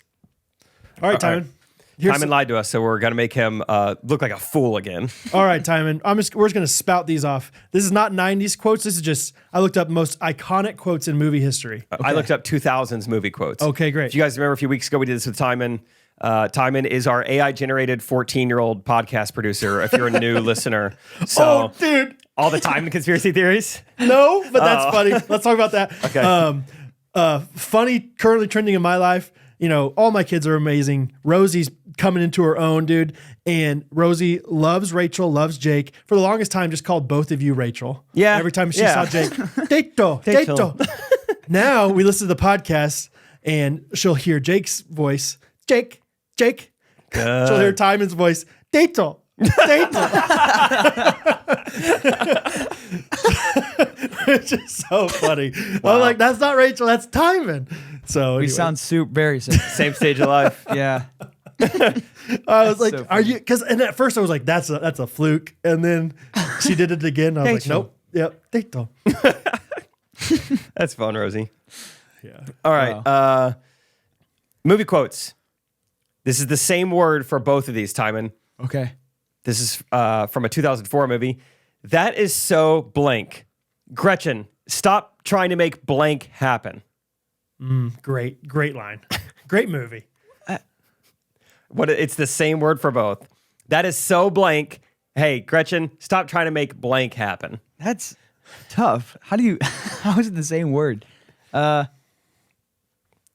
All right, Timon. Timon lied to us, so we're going to make him look like a fool again. All right, Timon. We're just going to spout these off. This is not 90s quotes. This is just, I looked up most iconic quotes in movie history. I looked up 2000s movie quotes. Okay, great. If you guys remember a few weeks ago, we did this with Timon. Timon is our AI-generated 14-year-old podcast producer, if you're a new listener. So, Oh, dude. all the time in conspiracy theories. No, but that's funny. Let's talk about that. Okay. Funny, currently trending in my life. You know, all my kids are amazing. Rosie's coming into her own, dude. And Rosie loves Rachel, loves Jake. For the longest time, just called both of you Rachel. Yeah. Every time she Yeah. saw Jake, Teto, Teto. Teto. Now we listen to the podcast and she'll hear Jake's voice, Jake. She'll hear Timon's voice, Teto. It's just so funny. I'm like, that's not Rachel, that's Timon. So We anyway. sound very similar. Same stage of life. Yeah. I was like, so "Are you?" Because and at first I was like, "That's a fluke," and then she did it again. I was like, Rachel. "Nope, yep, Rachel." That's fun, Rosie. Yeah. All right. Movie quotes. This is the same word for both of these, Timon. Okay. This is from a 2004 movie. That is so blank. Gretchen, stop trying to make blank happen. Great line. Great movie. It's the same word for both. That is so blank. Hey, Gretchen, stop trying to make blank happen. That's tough. How is it the same word? I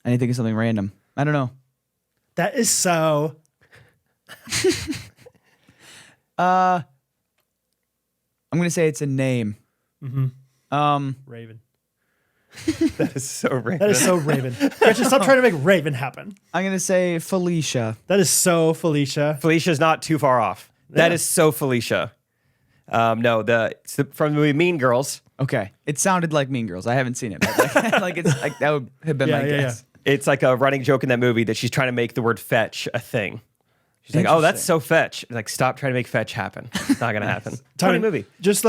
need to think of something random. I don't know. That is so. I'm gonna say it's a name. Raven. That is so random. That is so Raven. Gretchen, stop trying to make Raven happen. I'm gonna say Felicia. That is so Felicia. Felicia's not too far off. That is so Felicia. No, it's from the movie Mean Girls. Okay, it sounded like Mean Girls. I haven't seen it. But that would have been my guess. It's like a running joke in that movie that she's trying to make the word fetch a thing. She's like, oh, that's so fetch. Like, stop trying to make fetch happen. It's not going to happen. Funny movie. Just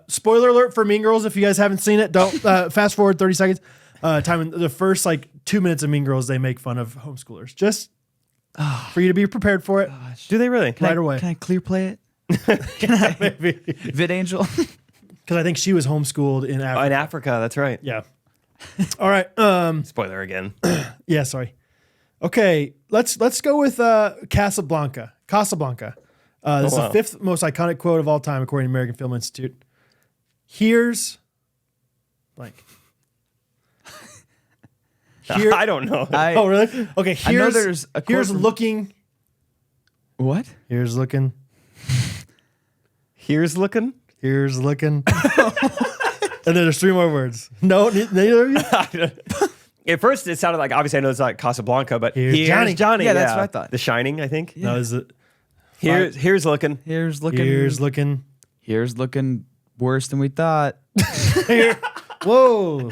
spoiler alert for Mean Girls. If you guys haven't seen it, don't fast forward 30 seconds. Timon, the first 2 minutes of Mean Girls, they make fun of homeschoolers. Just for you to be prepared for it. Do they really? Right away. Can I clear play it? Maybe. VidAngel. Because I think she was homeschooled in Africa. In Africa, that's right. Yeah. All right. Spoiler again. Yeah, sorry. Okay, let's go with Casablanca. Casablanca. This is the 5th most iconic quote of all time, according to the American Film Institute. Here's blank. I don't know. Oh, really? Okay, I know there's a quote here's from- looking. What? Here's looking. Here's looking. Here's looking. And then there's 3 more words. No, neither of you? At first, it sounded like, obviously, I know it's not Casablanca, but Here's Johnny. Yeah, that's what I thought. The Shining, I think. No, is it? Here's looking. Here's looking. Here's looking. Here's looking worse than we thought. Whoa.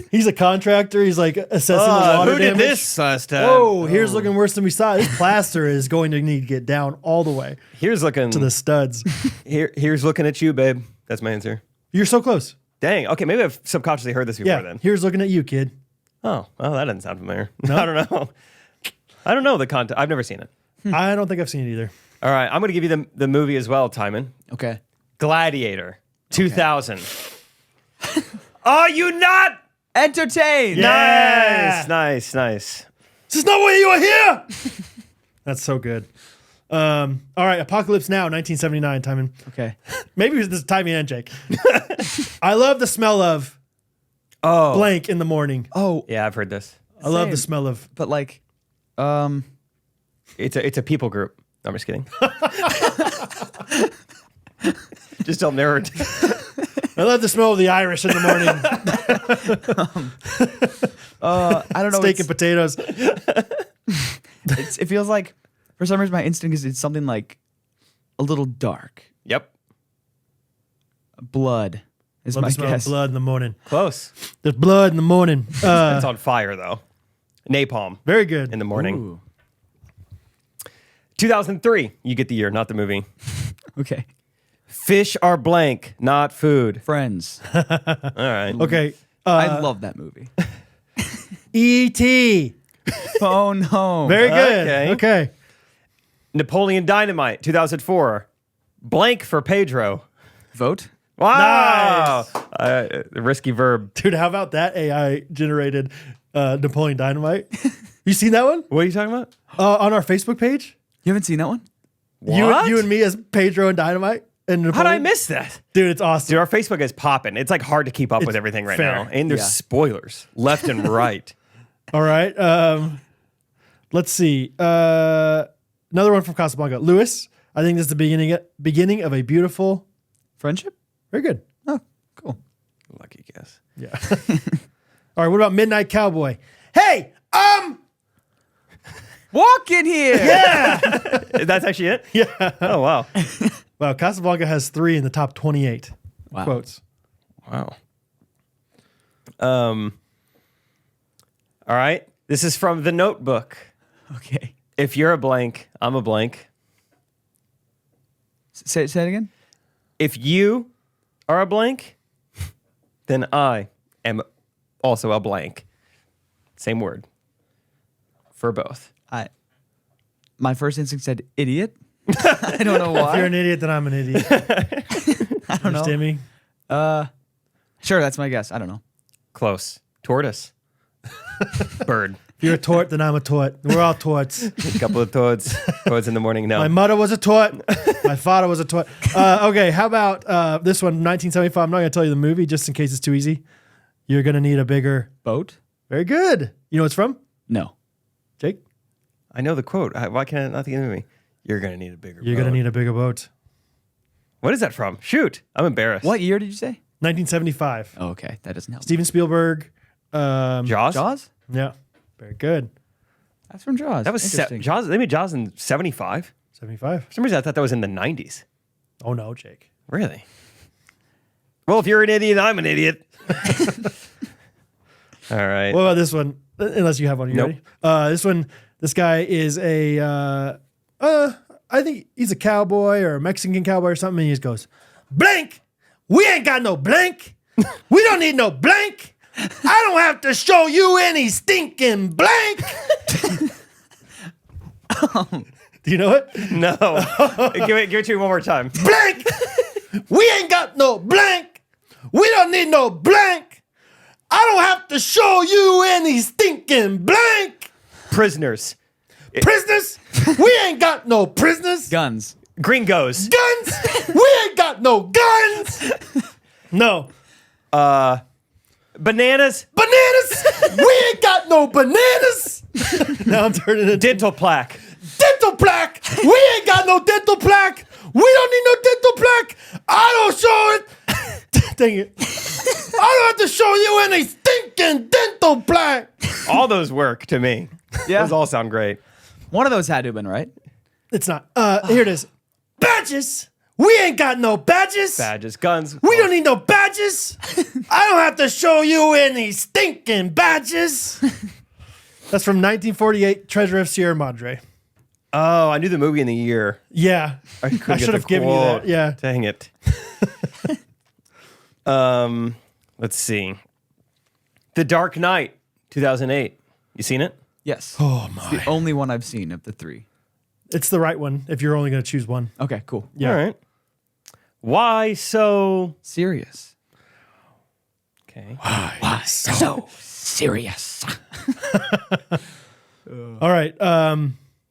He's a contractor. He's like assessing the water who damage. did this last time? Whoa, here's looking worse than we saw. This plaster is going to need to get down all the way Here's looking. to the studs. Here's looking at you, babe. That's my answer. You're so close. Dang. Okay, maybe I've subconsciously heard this before Yeah, then. here's looking at you, kid. Oh, well, that doesn't sound familiar. I don't know. I don't know the content. I've never seen it. I don't think I've seen it either. All right, I'm going to give you the movie as well, Timon. Okay. Gladiator, 2000. Are you not? Entertained. Yeah. Nice. This is not why you are here. That's so good. All right, Apocalypse Now, 1979, Timon. Okay. Maybe this is Timmy and Jake. I love the smell of blank in the morning. Oh, Yeah, I've heard this. I love the same. smell of. but like, It's a people group. No, I'm just kidding. Just tell them they were. I love the smell of the Irish in the morning. I don't know. Steak and potatoes. It feels like, for some reason, my instinct is it's something like a little dark. Yep. Blood is Love my the smell guess. of blood in the morning. Close. There's blood in the morning. It's on fire, though. Napalm Very good. in the morning. Ooh. 2003. You get the year, not the movie. Okay. Fish are blank, not food. Friends. All right. Okay. I love that movie. E.T. Phone home. Very good. Okay. Okay. Napoleon Dynamite, 2004. Blank for Pedro. Vote. Wow. Risky verb. Dude, how about that AI generated Napoleon Dynamite? You seen that one? What are you talking about? On our Facebook page? You haven't seen that one? What? You and me as Pedro and Dynamite? And How did I Napoleon? miss that? Dude, it's awesome. Dude, our Facebook is popping. It's like hard to keep up with It's everything right fair. now. And there's Yeah. spoilers left and right. All right. Let's see. Another one from Casablanca. Lewis, I think this is the beginning of a beautiful. Friendship? Very good. Oh, cool. Lucky guess. Yeah. All right. What about Midnight Cowboy? Hey, Walk in here. yeah. That's actually it? Yeah. Oh, wow. Wow. Casablanca has 3 in the top 28 Wow. quotes. Wow. All right. This is from The Notebook. Okay. If you're a blank, I'm a blank. Say it again. If you are a blank, then I am also a blank. Same word for both. My first instinct said idiot. I don't know If you're an why. idiot, then I'm an idiot. I don't Understand know. me? Sure, that's my guess. I don't know. Close. Tortoise. Bird. you're a tort, then I'm a tort. We're all torts. A couple of toads in the morning. No. My mother was a tort. My father was a tort. Okay, how about this one, 1975? I'm not going to tell you the movie just in case it's too easy. You're going to need a bigger Boat? Very good. You know what it's from? No. Jake? I know the quote. Why can't I not think of the movie? You're going to need a bigger boat. You're going to need a bigger boat. What is that from? Shoot. I'm embarrassed. What year did you say? 1975. Oh, okay. That doesn't help. Steven Spielberg. Jaws? Jaws? Yeah. Very good. That's from Jaws. That was interesting. Jaws. They made Jaws in 75. 75. For some reason, I thought that was in the 90s. Oh, no, Jake. Really? Well, if you're an idiot, I'm an idiot. All right. What about this one? Unless you have one. You Nope. ready? This one, this guy is I think he's a cowboy or a Mexican cowboy or something. And he just goes, blank. We ain't got no blank. We don't need no blank. I don't have to show you any stinking blank. Do you know it? No. give it to me one more time. Blank. We ain't got no blank. We don't need no blank. I don't have to show you any stinking blank. Prisoners. Prisoners? We ain't got no prisoners. Guns. Gringos. Guns? We ain't got no guns. No. Bananas. Bananas? We ain't got no bananas. Now I'm turning into Dental plaque. dental plaque. We ain't got no dental plaque. We don't need no dental plaque. I don't show it. Dang it. I don't have to show you any stinking dental plaque. All those work to me. Yeah. Those all sound great. One of those had to have been right. It's not. Here it is. Badges. We ain't got no badges. Badges. Guns. We don't need no badges. I don't have to show you any stinking badges. That's from 1948, Treasure of Sierra Madre. Oh, I knew the movie in the year. Yeah. I couldn't get should the have given you quote. that. Yeah. Dang it. Let's see. The Dark Knight, 2008. You seen it? Yes. Oh, It's the only one I've seen of the three. It's the right one if you're only going to choose one. Okay, cool. Yeah. All right. Why so? Serious. Okay. So serious. All right.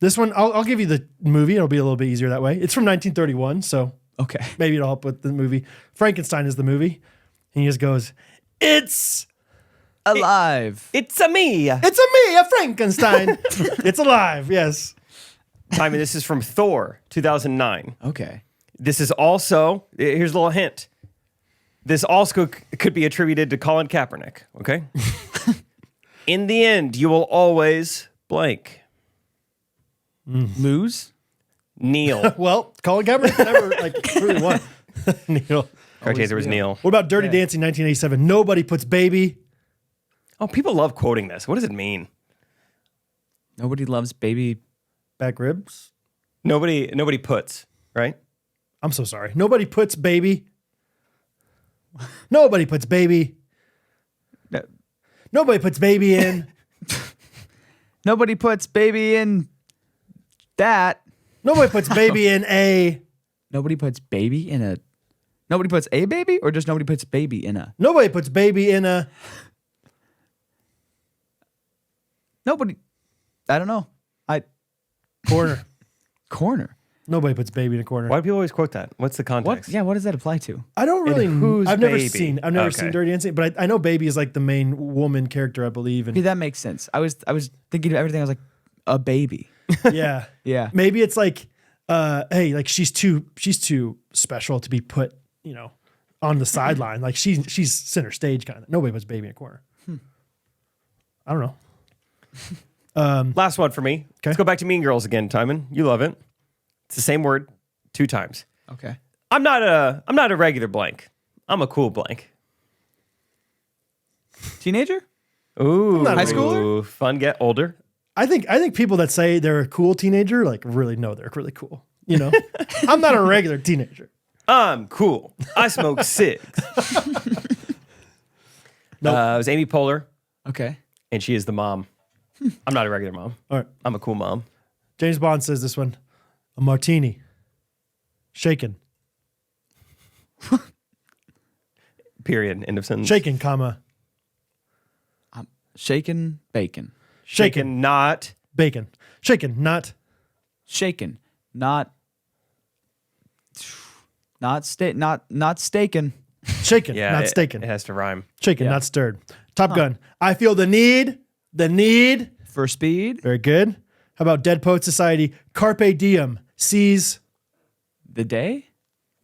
This one, I'll give you the movie. It'll be a little bit easier that way. It's from 1931, so Okay. maybe it'll help with the movie. Frankenstein is the movie. And he just goes, It's Alive. It's a me. a me, a Frankenstein. It's alive, yes. Timon, this is from Thor, 2009. Okay. This is also, here's a little hint. This also could be attributed to Colin Kaepernick, okay? In the end, you will always blank. Lose. Neil. Well, Colin Kaepernick never really won. Neil. Correct answer was Neil. What about Dirty Dancing 1987? Nobody puts baby. Oh, people love quoting this. What does it mean? Nobody loves baby. Back ribs. Nobody puts, right? I'm so sorry. Nobody puts baby. Nobody puts baby. No. Nobody puts baby in. Nobody puts baby in that. Nobody puts baby in a. Nobody puts baby in a. Nobody puts a baby, or just nobody puts baby in a. Nobody puts baby in a. Nobody. I don't know. Corner. Corner. Nobody puts baby in a corner. Why do people always quote that? What's the What? context? Yeah. What does that apply to? I don't really. whose I've never baby? seen Okay. Dirty Dancing, but I know baby is like the main woman character, I believe. Okay, And that makes sense. I was thinking of everything. I was like, a baby. yeah, Yeah. maybe it's like, hey, like she's too special to be put, on the sideline. Like she's center stage kind of. Nobody puts baby in a corner. I don't know. Last one for me. Let's go back to Mean Girls again, Timon. You love it. It's the same word 2 times. Okay. I'm not a regular blank. I'm a cool blank. Teenager? Ooh, Not High schooler? Fun. Get older. I think people that say they're a cool teenager like really know they're really cool. I'm not a regular teenager. I'm cool. I smoke cigs. Nope. It was Amy Poehler, Okay. and she is the mom. I'm not a regular mom. All right. I'm a cool mom. James Bond says this one: a martini, shaken, Period. End of sentence. shaken, comma, Shaken bacon. Shaken, not. Bacon. Shaken, not. Shaken, not staken. Shaken, Yeah, not it staken. has to rhyme. Shaken, Yeah. not stirred. Top Gun. I feel the need. For speed, Very good. How about Dead Poet Society? Carpe diem. Seize. the day.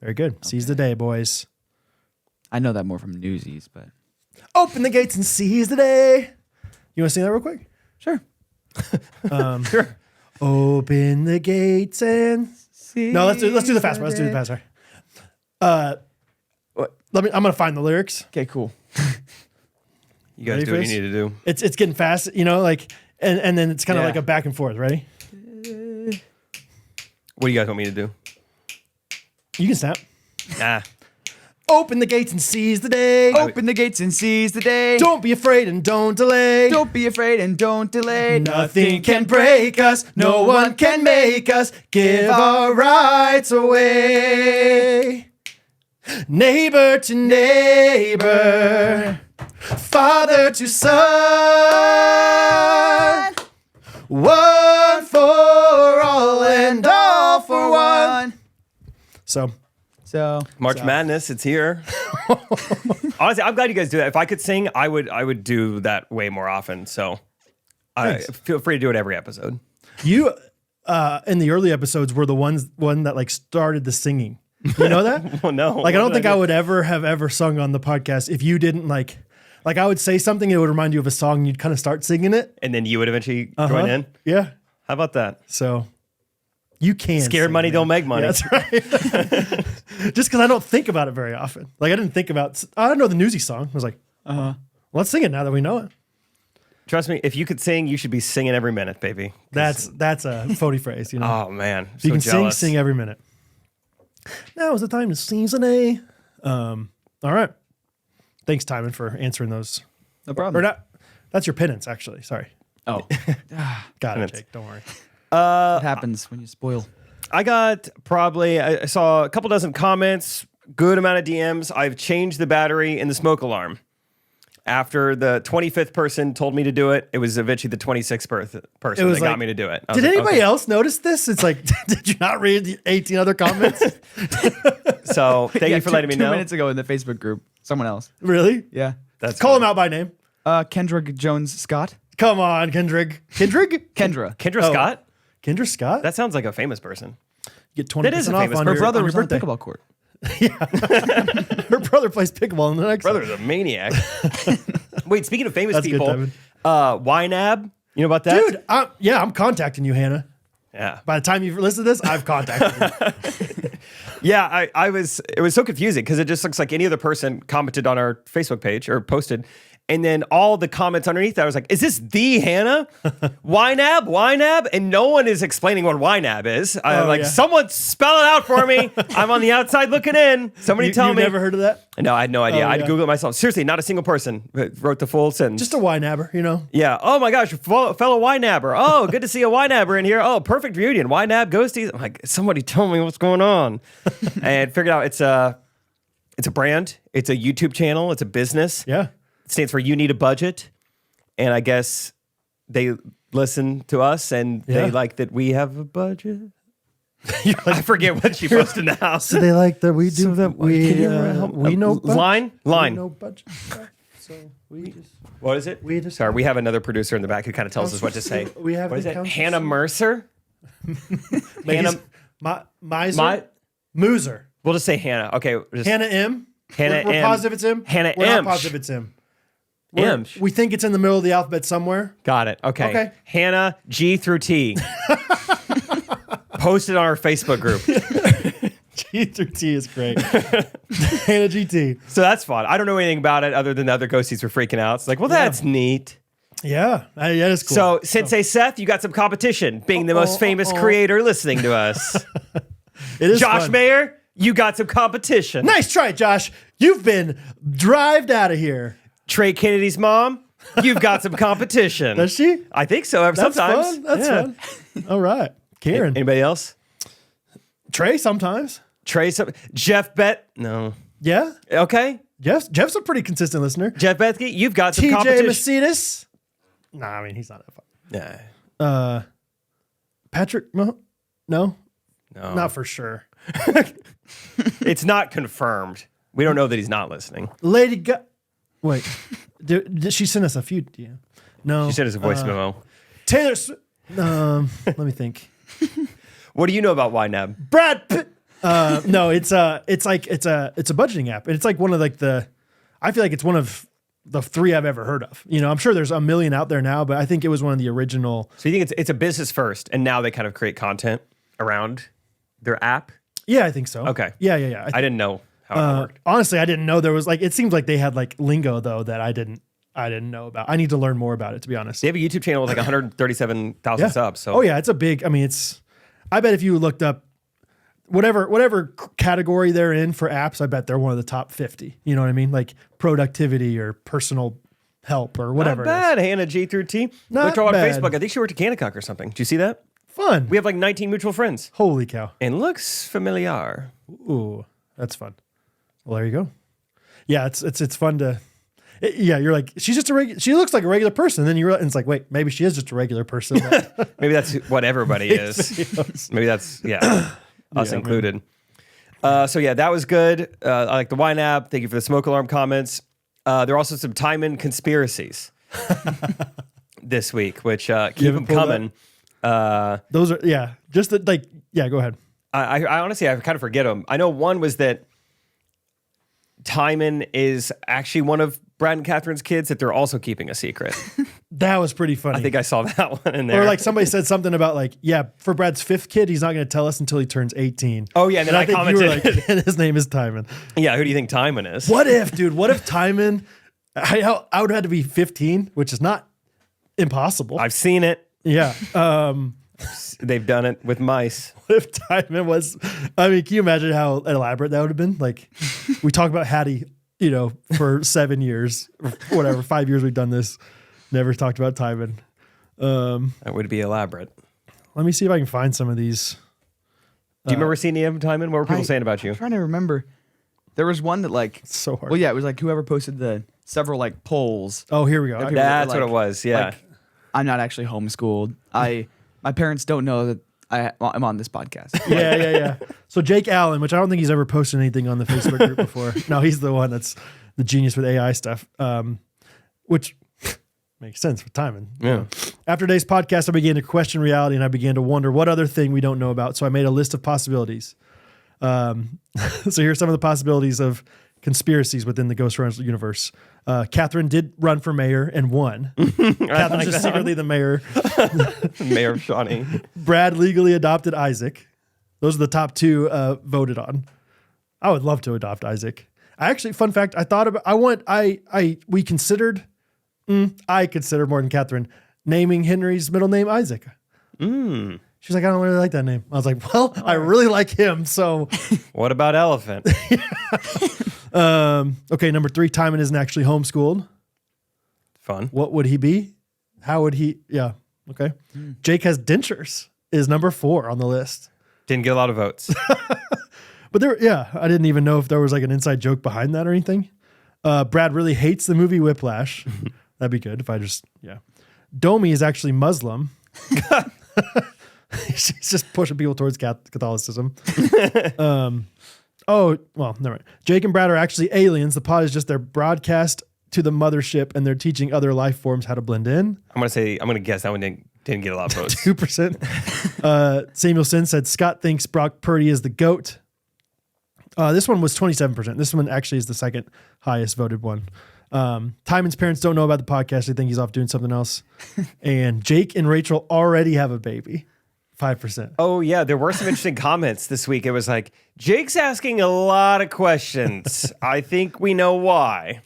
Very good. Seize the day, boys. I know that more from Newsies, but Open the gates and seize the day. You want to sing that real quick? sure. Sure. Open the gates and no. Let's do the fast one. Let's do the fast one. I'm gonna find the lyrics. Okay, cool. You guys Ready do for what this? you need to do. It's getting fast, like, and then it's kind of Yeah. like a back and forth. Ready? What do you guys want me to do? You can snap. Nah. Open the gates and seize the day. Open the gates and seize the day. Don't be afraid and don't delay. Don't be afraid and don't delay. Nothing can break us. No one can make us give our rights away. Neighbor to neighbor, father to son, one for all and all for one. So March Madness, it's here. Honestly, I'm glad you guys do that. If I could sing, I would do that way more often. So I feel free to do it every episode. you, in the early episodes, were the one that like started the singing. You know that? Well, no. Like I don't think I would ever sung on the podcast if you didn't like I would say something, it would remind you of a song, and you'd kind of start singing it. And then you would eventually join in. Yeah. How about that? So you can. Scared sing, money man. don't make money. Yeah, that's right. Just because I don't think about it very often. Like I didn't think about. I know the Newsy song. I was like, let's sing it now that we know it. Trust me, if you could sing, you should be singing every minute, baby. That's a phony phrase, you know. Oh man, If you can jealous. sing every minute. Now is the time to season A. All right. Thanks, Timon, for answering those. No problem. Or not. That's your penance, actually. Sorry. Oh, Got it, Penance. Jake. Don't worry. it happens when you spoil. I got I saw a couple dozen comments, good amount of DMs. I've changed the battery in the smoke alarm. After the 25th person told me to do it, it was eventually the 26th person that got me to do it. I was Did like, anybody okay. else notice this? It's like, did you not read the 18 other comments? So thank you for letting me know. 2 minutes ago in the Facebook group, someone else. Really? Yeah. That's Call funny. him out by name. Kendrick Jones Scott. Come on, Kendrick. Kendrick? Kendra. Kendra Oh. Scott? Kendra Scott? That sounds like a famous person. You get 20% that is a off famous on person. Her your, brother on was your on the birthday. pickleball court. Her brother plays pickleball in the next Brother's a maniac. Wait, speaking of famous That's good, people, Timon. YNAB, you know about that? Dude, I'm contacting you, Hannah. Yeah. By the time you've listened to this, I've contacted you. Yeah, it was so confusing because it just looks like any other person commented on our Facebook page or posted. And then all the comments underneath that, I was like, is this the Hannah? YNAB? And no one is explaining what YNAB is. I'm like, yeah. someone spell it out for me. I'm on the outside looking in. Somebody tell You've me. never heard of that? No, I had no idea. Oh, I had yeah. to Google it myself. Seriously, not a single person wrote the full sentence. Just a Y-nabber, you know? Yeah. Oh my gosh, fellow YNABber. Oh, good to see a YNABber in here. Oh, perfect reunion. YNAB Ghosties. I'm like, somebody tell me what's going on. And figured out it's a brand. It's a YouTube channel. It's a business. Yeah. It stands for You Need a Budget. And I guess they listen to us and Yeah. they like that we have a budget. I forget what she posted now. So they like that we do So that- we can you help- we know budget. Line. We know budget. So we just What is it? We just- Sorry, we have another producer in the back who kind of tells us what to say. We have What is the it? council Hannah Mercer? Hannah. Miser? Mooser. We'll just say Hannah. Okay. Just Hannah M. Hannah We're M. positive it's M. Hannah We're M. not positive it's M. M. We think it's in the middle of the alphabet somewhere. Got it. Okay. Okay. Hannah G through T. Posted on our Facebook group. G through T is great. Hannah GT. So that's fun. I don't know anything about it other than the other ghosties were freaking out. It's like, well, that's neat. Yeah, that is cool. So, Sensei Seth, you got some competition being the most famous creator listening to us. it is Josh fun. Mayer, you got some competition. Nice try, Josh. You've been drived out of here. Trey Kennedy's mom, you've got some competition. Does she? I think so. That's Sometimes. fun. That's Yeah. fun. All right. Karen. Anybody else? Trey sometimes. Trey, Jeff No. Yeah. Okay. Jeff's a pretty consistent listener. Jeff Bethke, you've got some TJ competition. Macedas. Nah, I mean, he's not that fun. Yeah. Patrick? No, No. not for sure. It's not confirmed. We don't know that he's not listening. Lady Gaga. Wait, did she send us a few? Yeah. No. She sent us a voice memo. Taylor Swift. Let me think. What do you know about YNAB? Brad Pitt. No, it's a budgeting app. And it's like one of I feel like it's one of the 3 I've ever heard of. You know, I'm sure there's a million out there now, but I think it was one of the original. So you think it's a business first, and now they kind of create content around their app? Yeah, I think so. Okay. Yeah. I didn't know how it worked. Honestly, I didn't know there was it seems like they had lingo though that I didn't know about. I need to learn more about it, to be honest. They have a YouTube channel with 137,000 subs. So Oh yeah, it's a big, I bet if you looked up whatever category they're in for apps, I bet they're one of the top 50. You know what I mean? Like productivity or personal help or whatever. Not bad, Hannah G through T. Not Looked her on bad. Facebook. I think she worked at Kanakuk or something. Did you see that? Fun. We have 19 mutual friends. Holy cow. And looks familiar. Ooh, that's fun. Well, there you go. Yeah, it's fun to. You're like, she's just she looks like a regular person. And then you realize, and it's like, wait, maybe she is just a regular person. Maybe that's what everybody is. Maybe that's us included. So yeah, that was good. I like the wine app. Thank you for the smoke alarm comments. There are also some Timon conspiracies this week, which keep them coming. Those are go ahead. I honestly, I kind of forget them. I know one was that Timon is actually one of Brad and Catherine's kids that they're also keeping a secret. That was pretty funny. I think I saw that one in there. Or somebody said something about for Brad's 5th kid, he's not going to tell us until he turns 18. Oh yeah, and then I think commented. you were and his name is Timon. Yeah, who do you think Timon is? What if Timon? I would have had to be 15, which is not impossible. I've seen it. Yeah. They've done it with mice. What if Timon was? I mean, can you imagine how elaborate that would have been? Like, we talk about Hattie, for 7 years, or whatever, 5 years we've done this. Never talked about Timon. That would be elaborate. Let me see if I can find some of these. Do you remember seeing any of them, Timon? What were people saying about you? I'm trying to remember. There was one that It's so hard. Well, yeah, it was whoever posted the several polls. Oh, here we go. People That's were what it was. Yeah. I'm not actually homeschooled. My parents don't know that I'm on this podcast. Yeah. So Jake Allen, which I don't think he's ever posted anything on the Facebook group before. No, he's the one that's the genius with AI stuff, which makes sense for Timon. Yeah. After today's podcast, I began to question reality and I began to wonder what other thing we don't know about. So I made a list of possibilities. So here's some of the possibilities of conspiracies within the Ghostrunners universe. Catherine did run for mayor and won. Catherine's just secretly the mayor. Mayor of Shawnee. Brad legally adopted Isaac. Those are the top 2 voted on. I would love to adopt Isaac. I actually, fun fact, I thought about, we considered, I considered more than Catherine, naming Henry's middle name Isaac. She's like, I don't really like that name. I was like, well, I really like him. So What about elephant? okay, number 3, Timon isn't actually homeschooled. Fun. What would he be? How would he? Yeah. Okay. Jake has dentures is number 4 on the list. Didn't get a lot of votes. But I didn't even know if there was an inside joke behind that or anything. Brad really hates the movie Whiplash. That'd be good if I Domi is actually Muslim. He's just pushing people towards Catholicism. Oh, well, never mind. Jake and Brad are actually aliens. The pod is just their broadcast to the mothership, and they're teaching other life forms how to blend in. I'm gonna guess that one didn't get a lot of votes. 2%. Samuelson said Scott thinks Brock Purdy is the GOAT. This one was 27%. This one actually is the second highest voted one. Timon's parents don't know about the podcast. They think he's off doing something else. And Jake and Rachel already have a baby. 5%. Oh yeah, there were some interesting comments this week. It was like, Jake's asking a lot of questions. I think we know why.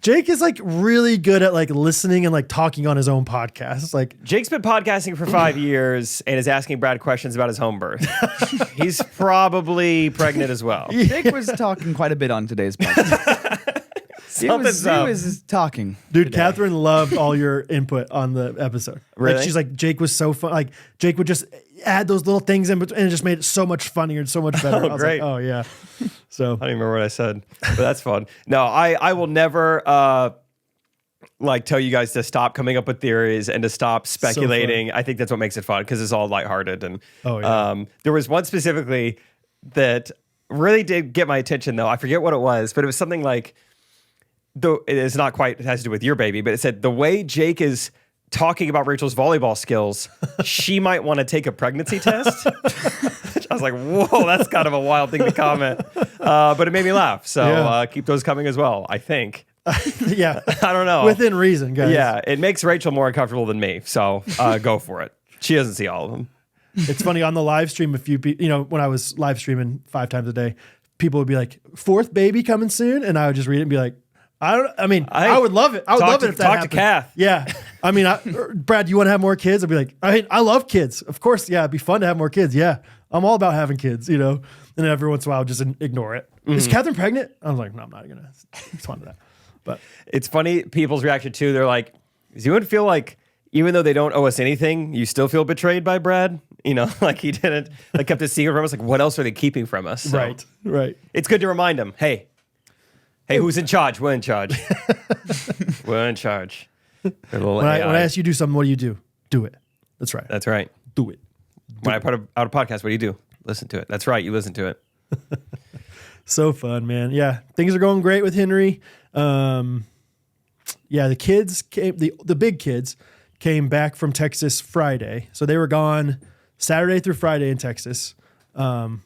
Jake is really good at listening and talking on his own podcast. Jake's been podcasting for 5 years and is asking Brad questions about his home birth. He's probably pregnant as well. Jake was talking quite a bit on today's podcast. He was talking. Dude, today. Catherine loved all your input on the episode. Really? She's like, Jake was so fun. Jake would just add those little things in between and it just made it so much funnier and so much better. I was great. like, oh, yeah. So I don't even remember what I said, but that's fun. No, I will never like tell you guys to stop coming up with theories and to stop speculating. I think that's what makes it fun because it's all lighthearted. And there was one specifically that really did get my attention though. I forget what it was, but it was something like, though it is not quite, it has to do with your baby, but it said the way Jake is talking about Rachel's volleyball skills, she might want to take a pregnancy test. I was like, whoa, that's kind of a wild thing to comment. But it made me laugh. So keep those coming as well, I think. Yeah. I don't know. Within reason, guys. Yeah, it makes Rachel more uncomfortable than me. So go for it. She doesn't see all of them. It's funny on the live stream, a few people, you know, when I was live streaming 5 times a day, people would be like, 4th baby coming soon. And I would just read it and be like, I would love it. I would love it if that happened. Talk to Kath. Yeah. I mean, Brad, do you want to have more kids? I'd be like, I love kids. Of course. Yeah. It'd be fun to have more kids. Yeah. I'm all about having kids, you know, and then every once in a while, I'll just ignore it. Is Catherine pregnant? I was like, no, I'm not going to respond to that. But it's funny. People's reaction too. They're like, does anyone feel like, even though they don't owe us anything, you still feel betrayed by Brad? You know, like he didn't, like kept a secret from us. Like, what else are they keeping from us? So Right. It's good to remind them, hey, who's in charge? We're in charge. We're in charge. When I ask you to do something, what do you do? Do it. That's right. That's right. Do it. When I put out a podcast, what do? Listen to it. That's right. You listen to it. So fun, man. Yeah. Things are going great with Henry. The kids came, the big kids came back from Texas Friday. So they were gone Saturday through Friday in Texas,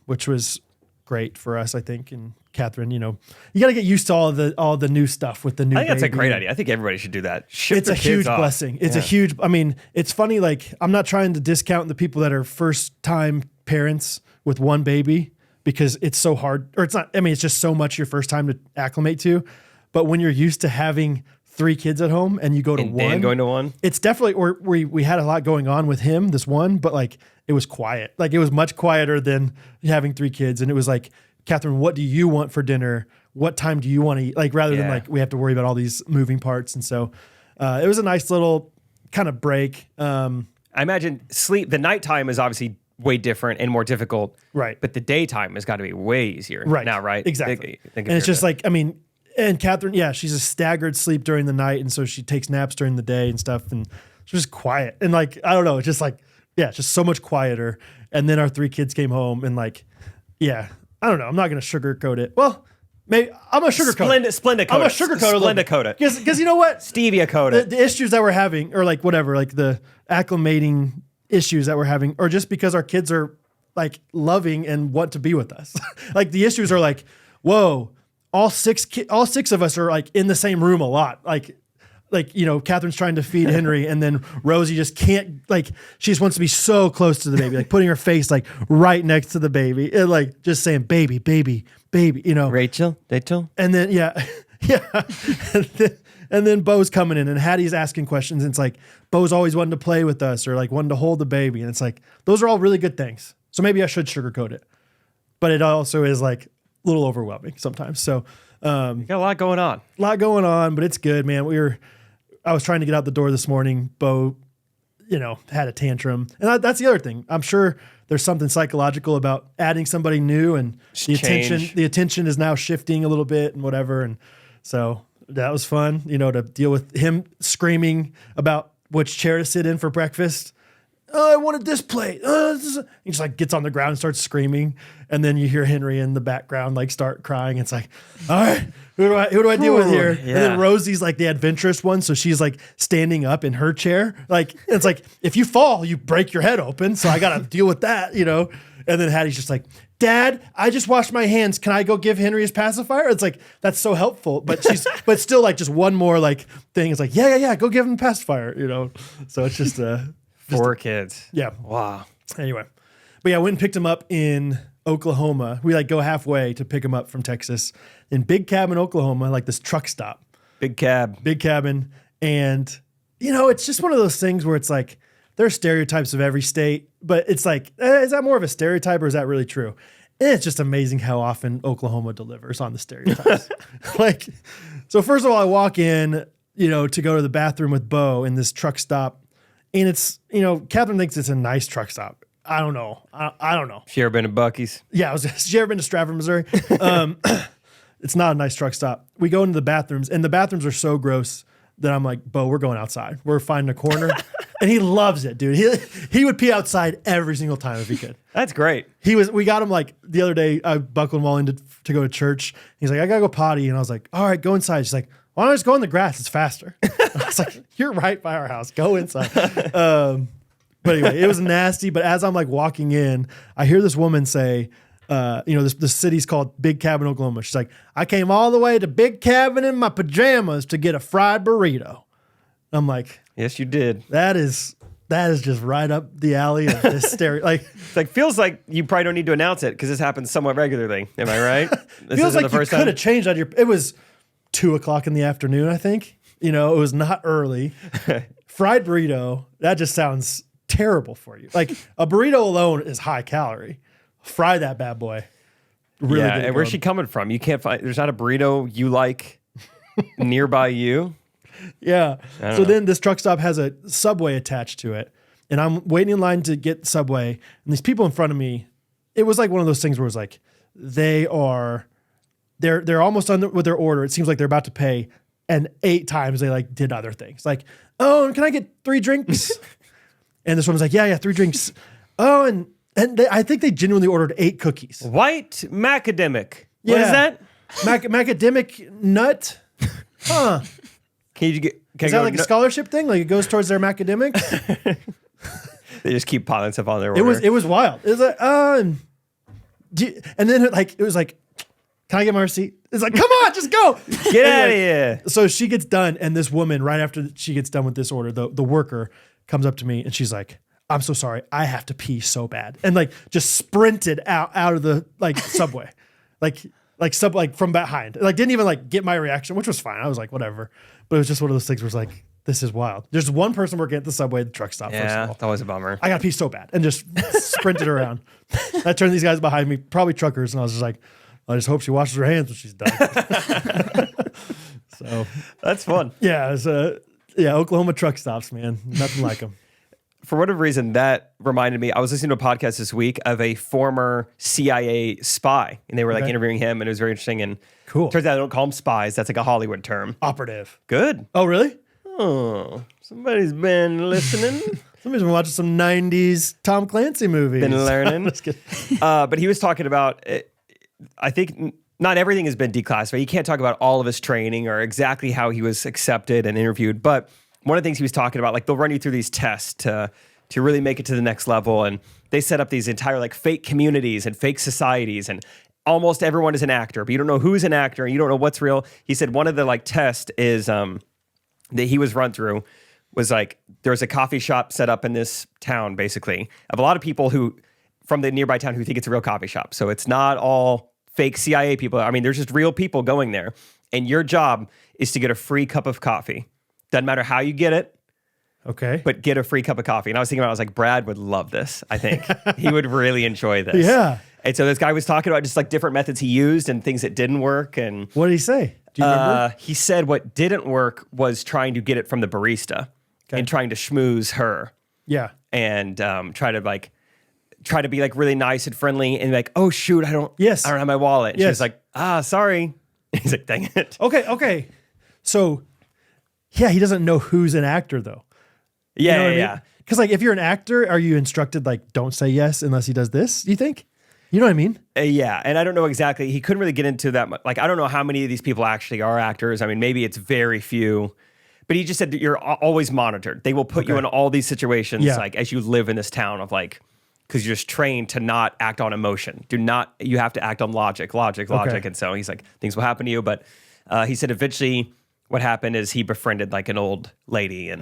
which was great for us, I think. And Catherine, you know, you got to get used to all the new stuff with the new. I think that's a baby. great idea. I think everybody should do that. It's a huge blessing. It's a huge. I mean, it's funny. Like, I'm not trying to discount the people that are first time parents with one baby because it's so hard, or it's not. I mean, it's just so much your first time to acclimate to. But when you're used to having 3 kids at home and you go to one, and going to one, it's definitely. Or we had a lot going on with him, this one, but like it was quiet. Like it was much quieter than having 3 kids, and it was like, Catherine, what do you want for dinner? What time do you want to eat? Like, rather than like, we have to worry about all these moving parts. And so it was a nice little kind of break. I imagine the nighttime is obviously way different and more difficult. Right. But the daytime has got to be way easier now, right? Exactly. And it's just like, I mean, and Catherine, she's a staggered sleep during the night. And so she takes naps during the day and stuff. And it's just quiet. And like, I don't know, it's just like, it's just so much quieter. And then our 3 kids came home and like, I don't know. I'm not going to sugarcoat it. Well, maybe I'm a sugarcoat it. Splenda coat I'm a it. sugarcoat it. Splenda coat it. Because you know what? Stevia coat it. The issues that we're having, or like whatever, like the acclimating issues that we're having, or just because our kids are like loving and want to be with us. Like the issues are like, whoa, all 6 of us are like in the same room a lot. Like, you know, Catherine's trying to feed Henry and then Rosie just can't, like, she just wants to be so close to the baby, like putting her face like right next to the baby and like just saying, baby, you know. Rachel. And then, and then Bo's coming in and Hattie's asking questions. And it's like, Bo's always wanted to play with us or like wanted to hold the baby. And it's like, those are all really good things. So maybe I should sugarcoat it. But it also is like a little overwhelming sometimes. So, you got a lot going on. But it's good, man. I was trying to get out the door this morning. Bo, you know, had a tantrum. And that's the other thing. I'm sure there's something psychological about adding somebody new and the attention is now shifting a little bit and whatever. And so that was fun, you know, to deal with him screaming about which chair to sit in for breakfast. Oh, I wanted this plate. He just like gets on the ground and starts screaming. And then you hear Henry in the background like start crying. It's like, all right, who do I deal with here? Yeah. And then Rosie's like the adventurous one. So she's like standing up in her chair. Like, it's like, if you fall, you break your head open. So I got to deal with that, you know? And then Hattie's just like, Dad, I just washed my hands. Can I go give Henry his pacifier? It's like, that's so helpful. But but still like just one more like thing. It's like, yeah, go give him a pacifier, you know? So it's just 4 kids. Yeah. Wow. Anyway. But yeah, I went and picked him up in Oklahoma. We like go halfway to pick him up from Texas in Big Cabin, Oklahoma, like this truck stop. Big cabin. And, you know, it's just one of those things where it's like, there are stereotypes of every state, but it's like, is that more of a stereotype or is that really true? And it's just amazing how often Oklahoma delivers on the stereotypes. Like, so first of all, I walk in, you know, to go to the bathroom with Bo in this truck stop. And it's, you know, Catherine thinks it's a nice truck stop. I don't know. I don't know. You ever been to Buc-ee's? Yeah, you ever been to Stratford, Missouri? It's not a nice truck stop. We go into the bathrooms, and the bathrooms are so gross then I'm like, Bo, we're going outside. We're finding a corner. And he loves it, dude. He would pee outside every single time if he could. That's great. We got him like the other day, I buckled him all in to go to church. He's like, I gotta go potty. And I was like, all right, go inside. She's like, why don't I just go in the grass? It's faster. I was like, you're right by our house. Go inside. But anyway, it was nasty. But as I'm like walking in, I hear this woman say, this city's called Big Cabin, Oklahoma. She's like, I came all the way to Big Cabin in my pajamas to get a fried burrito. I'm like, yes, you did. That is just right up the alley of hysteria. Like, it's like feels like you probably don't need to announce it because this happens somewhat regularly. Am I right? This feels isn't like the you first could time. have changed out it was 2:00 in the afternoon, I think. It was not early. Fried burrito, that just sounds terrible for you. Like a burrito alone is high calorie. Fry that bad boy. Really yeah, good and where's she coming from? You can't find. There's not a burrito you like nearby you. Yeah. I don't So know. then this truck stop has a Subway attached to it. And I'm waiting in line to get Subway. And these people in front of me, it was like one of those things where it was like, they're almost done with their order. It seems like they're about to pay. And 8 times they like did other things. Like, oh, and can I get 3 drinks? And this woman's like, yeah, 3 drinks. Oh, and I think they genuinely ordered 8 cookies. White macadamic. What is Yeah. that? Macadamic nut? Huh. Can you get? Can Is I that go, like a scholarship thing? Like it goes towards their macadamic? They just keep piling stuff on their order. It was wild. It was like, and then it was like, can I get my receipt? It's like, come on, just go. Get And out of like, here. So she gets done, and this woman, right after she gets done with this order, the worker comes up to me and she's like, I'm so sorry, I have to pee so bad. And like just sprinted out of the like Subway. like from behind. Like didn't even like get my reaction, which was fine. I was like, whatever. But it was just one of those things where it's like, this is wild. There's one person working at the Subway, the truck stop, first Yeah, of all. that was a bummer. I got to pee so bad and just sprinted around. I turned these guys behind me, probably truckers, and I was just like, I just hope she washes her hands when she's done. So That's fun. yeah, it's Oklahoma truck stops, man. Nothing like them. For whatever reason, that reminded me. I was listening to a podcast this week of a former CIA spy, and they were like Okay. interviewing him, and it was very interesting. And Cool. turns out they don't call them spies. That's like a Hollywood term. Operative. Good. Oh, really? Oh, somebody's been listening, Somebody's been watching some 90s Tom Clancy movies. been learning. Just kidding. But he was talking about, I think not everything has been declassified. You can't talk about all of his training or exactly how he was accepted and interviewed. But one of the things he was talking about, like they'll run you through these tests to really make it to the next level. And they set up these entire like fake communities and fake societies, and almost everyone is an actor, but you don't know who's an actor and you don't know what's real. He said one of the like tests is that he was run through was like there was a coffee shop set up in this town, basically, of a lot of people who from the nearby town who think it's a real coffee shop. So it's not all fake CIA people. I mean, there's just real people going there. And your job is to get a free cup of coffee. Doesn't matter how you get it, Okay. but get a free cup of coffee. And I was thinking about it, I was like, Brad would love this, I think. He would really enjoy this. Yeah. And so this guy was talking about just like different methods he used and things that didn't work. And What did he say? Do you remember? he said what didn't work was trying to get it from the barista and trying to schmooze her Yeah. and try to be like really nice and friendly and like, oh shoot, I don't have my wallet. And she was Yes. like, sorry. He's like, dang it. Okay. So, yeah, he doesn't know who's an actor, though. Yeah. Because, like, if you're an actor, are you instructed, like, don't say yes unless he does this, do you think? You know what I mean? Yeah. And I don't know exactly. He couldn't really get into that much. Like, I don't know how many of these people actually are actors. I mean, maybe it's very few. But he just said that you're always monitored. They will put you in all these situations, like, as you live in this town of, like, because you're just trained to not act on emotion. You have to act on logic. And so he's like, things will happen to you. But he said eventually what happened is he befriended like an old lady and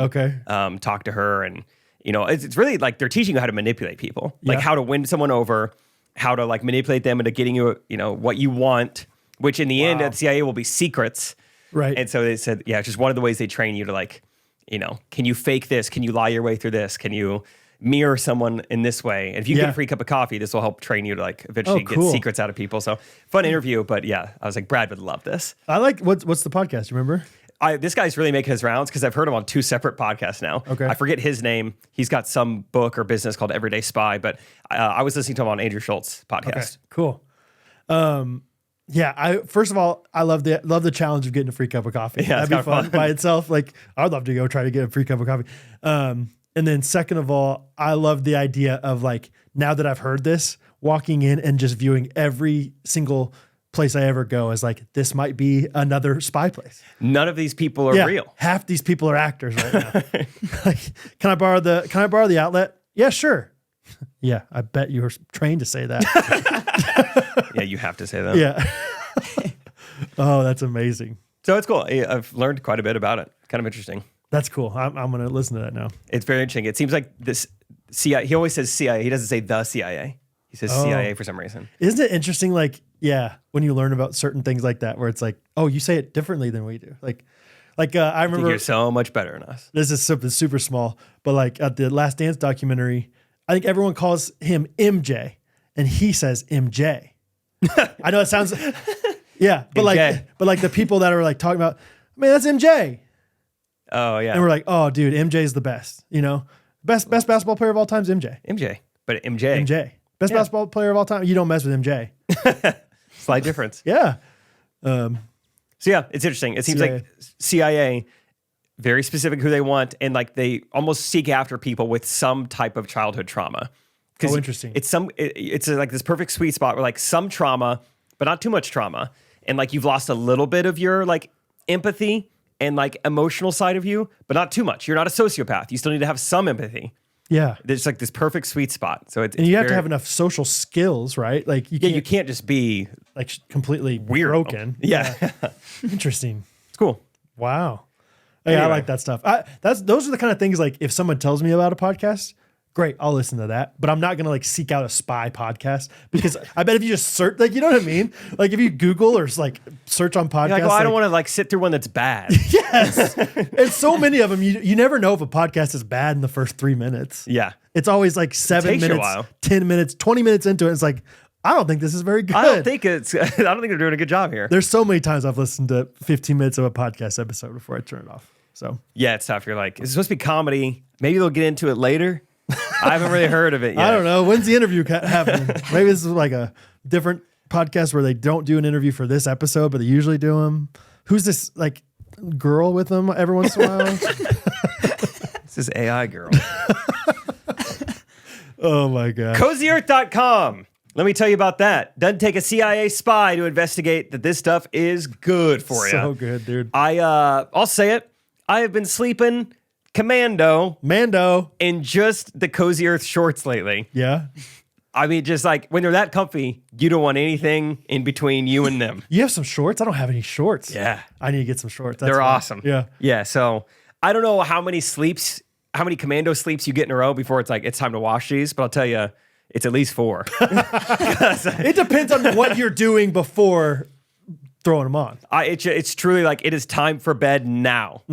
talked to her. And, it's really like they're teaching you how to manipulate people, like how to win someone over, how to like manipulate them into getting you, what you want, which in the end at the CIA will be secrets. Right. And so they said, it's just one of the ways they train you to like, can you fake this? Can you lie your way through this? Can you mirror someone in this way? And if you get a free cup of coffee, this will help train you to like eventually get secrets out of people. So fun interview, but yeah, I was like, Brad would love this. I like, what's the podcast, you remember? This guy's really making his rounds because I've heard him on 2 separate podcasts now. Okay. I forget his name. He's got some book or business called Everyday Spy, but I was listening to him on Andrew Schultz's podcast. Okay, cool. Yeah, first of all, I love the challenge of getting a free cup of coffee. Yeah, that'd be it's fun kinda fun. by itself. Like, I'd love to go try to get a free cup of coffee. And then second of all, I love the idea of like, now that I've heard this, walking in and just viewing every single place I ever go as like, this might be another spy place. None of these people are real. Half these people are actors right now. Like, can I borrow the outlet? Yeah, sure. Yeah, I bet you were trained to say that. Yeah, you have to say that. Yeah. Oh, that's amazing. So it's cool. I've learned quite a bit about it. Kind of interesting. That's cool. I'm going to listen to that now. It's very interesting. It seems like this CIA, he always says CIA. He doesn't say the CIA. He says CIA for some reason. Isn't it interesting? Like, yeah, when you learn about certain things like that, where it's like, oh, you say it differently than we do. Like I I think remember you're so much better than us. this is something super small, but like at the Last Dance documentary, I think everyone calls him MJ and he says MJ. I know it sounds, yeah, but MJ. like the people that are like talking about, man, that's MJ. Oh, yeah. And we're like, oh, dude, MJ's the best. You know, best basketball player of all time is MJ. MJ. But MJ. MJ, best basketball player of all time. You don't mess with MJ. Slight difference. Yeah. So yeah, it's interesting. It seems CIA. like CIA, very specific who they want, and like they almost seek after people with some type of childhood trauma. Oh, interesting. It's like this perfect sweet spot where like some trauma, but not too much trauma. And like you've lost a little bit of your like empathy and like emotional side of you, but not too much. You're not a sociopath. You still need to have some empathy. Yeah. There's like this perfect sweet spot. So And you have to have enough social skills, right? Like you can't just be like completely weird. broken. Yeah. Interesting. It's cool. Wow. Yeah, I Anyway. like that stuff. Those are the kind of things like if someone tells me about a podcast, great, I'll listen to that. But I'm not gonna like seek out a spy podcast because I bet if you just search, like, you know what I mean? Like if you Google or like search on podcasts, You're like, well, I don't want to like sit through one that's bad. Yes. And so many of them, you never know if a podcast is bad in the first 3 minutes. Yeah. It's always like 7 takes you a minutes, while. 10 minutes, 20 minutes into it. It's like, I don't think this is very good. I don't think they're doing a good job here. There's so many times I've listened to 15 minutes of a podcast episode before I turn it off. So Yeah, it's tough. You're like, it's supposed to be comedy. Maybe they'll get into it later. I haven't really heard of it yet. I don't know. When's the interview happening? Maybe this is like a different podcast where they don't do an interview for this episode, but they usually do them. Who's this like girl with them every once in a while? This is AI girl. Oh my God. CozyEarth.com. Let me tell you about that. Doesn't take a CIA spy to investigate that this stuff is good for you. So good, dude. I'll say it. I have been sleeping commando Mando. in just the Cozy Earth shorts lately. Yeah. I mean, just like when they're that comfy, you don't want anything in between you and them. You have some shorts? I don't have any shorts. Yeah. I need to get some shorts. That's They're fine. awesome. Yeah. Yeah. So I don't know how many commando sleeps you get in a row before it's like, it's time to wash these, but I'll tell you, it's at least 4. It depends on what you're doing before throwing them on. It's truly like, it is time for bed now.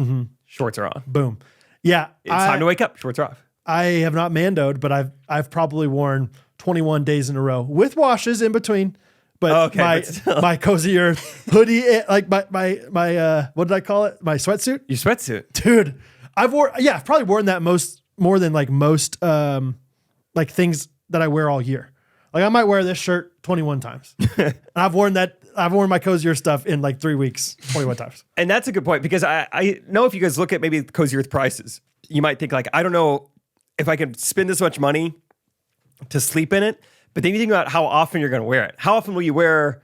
Shorts are on. Boom. Yeah. It's time to wake up. Shorts are off. I have not mandoed, but I've probably worn 21 days in a row with washes in between. But Okay, but still. my Cozy Earth hoodie, like my what did I call it? My sweatsuit, Your sweatsuit. dude. I've probably worn that more than like most like things that I wear all year. Like I might wear this shirt 21 times. And I've worn my Cozy Earth stuff in like 3 weeks 21 times. And that's a good point because I know if you guys look at maybe Cozy Earth prices, you might think like, I don't know if I can spend this much money to sleep in it. But then you think about how often you're going to wear it. How often will you wear,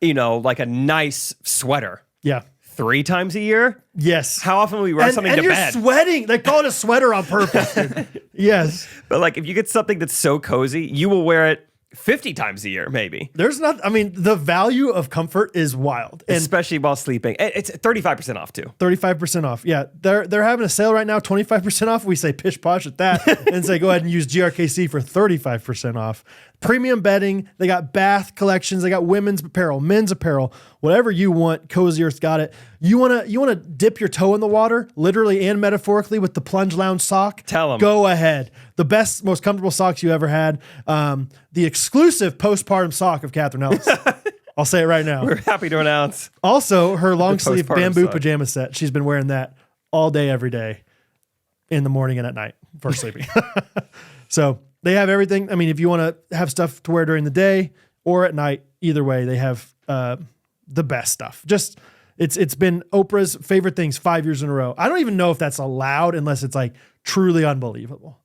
like a nice sweater? Yeah. 3 times a year? Yes. How often will you wear something to you're bed? sweating. They call it a sweater on purpose. Dude. Yes. But like if you get something that's so cozy, you will wear it 50 times a year, maybe. The value of comfort is wild. And Especially while sleeping. It's 35% off too. 35% off. Yeah. They're having a sale right now, 25% off. We say pish posh at that and say go ahead and use GRKC for 35% off. Premium bedding. They got bath collections. They got women's apparel, men's apparel, whatever you want. Cozy Earth's got it. You wanna dip your toe in the water, literally and metaphorically, with the Plunge Lounge sock? Tell 'em. Go ahead. The best, most comfortable socks you ever had. The exclusive postpartum sock of Catherine Ellis. I'll say it right now. We're happy to announce. Also, her long sleeve postpartum bamboo sock. pajama set. She's been wearing that all day, every day, in the morning and at night for sleeping. So they have everything. I mean, if you want to have stuff to wear during the day or at night, either way, they have the best stuff. Just it's been Oprah's favorite things 5 years in a row. I don't even know if that's allowed unless it's like truly unbelievable.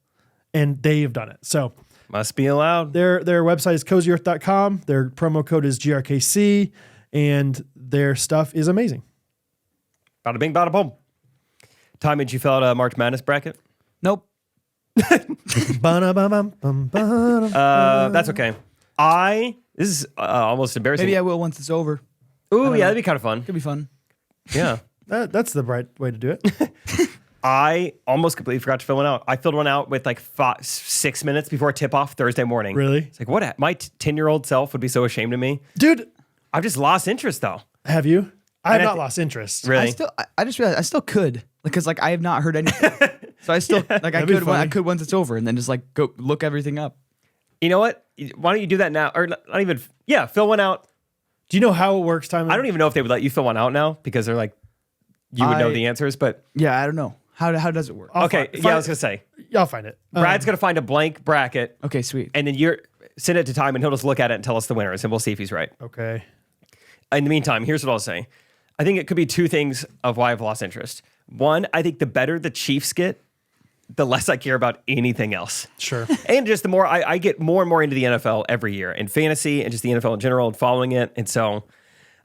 And they've done it. So Must be allowed. their website is cozyearth.com. Their promo code is GRKC, and their stuff is amazing. Bada bing, bada boom. Time, did you fill out a March Madness bracket? Nope. That's okay. This is almost embarrassing. Maybe I will once it's over. Ooh, yeah, that'd be kind of fun. Could be fun. Yeah. That's the right way to do it. I almost completely forgot to fill one out. I filled one out with like 6 minutes before tip-off Thursday morning. Really? It's like, what? My 10-year-old self would be so ashamed of me. Dude, I've just lost interest, though. have you? I have And I not thi- lost interest. Really? I just realized I still could because like I have not heard anything. So I still like I that'd be could funny. I could once it's over and then just like go look everything up. You know what? Why don't you do that now? Or not even, yeah, fill one out. Do you know how it works, Timon? I don't even know if they would let you fill one out now because they're like, you would know I- the answers, but Yeah, I don't know. How does it work? okay. fi- Yeah, I was going to say, I'll find it. Brad's going to find a blank bracket Okay, sweet. and then you're send it to Time and he'll just look at it and tell us the winners and we'll see if he's right. Okay. In the meantime, here's what I'll say. I think it could be two things of why I've lost interest. One, I think the better the Chiefs get, the less I care about anything else. Sure. And just the more I get more and more into the NFL every year and fantasy and just the NFL in general and following it. And so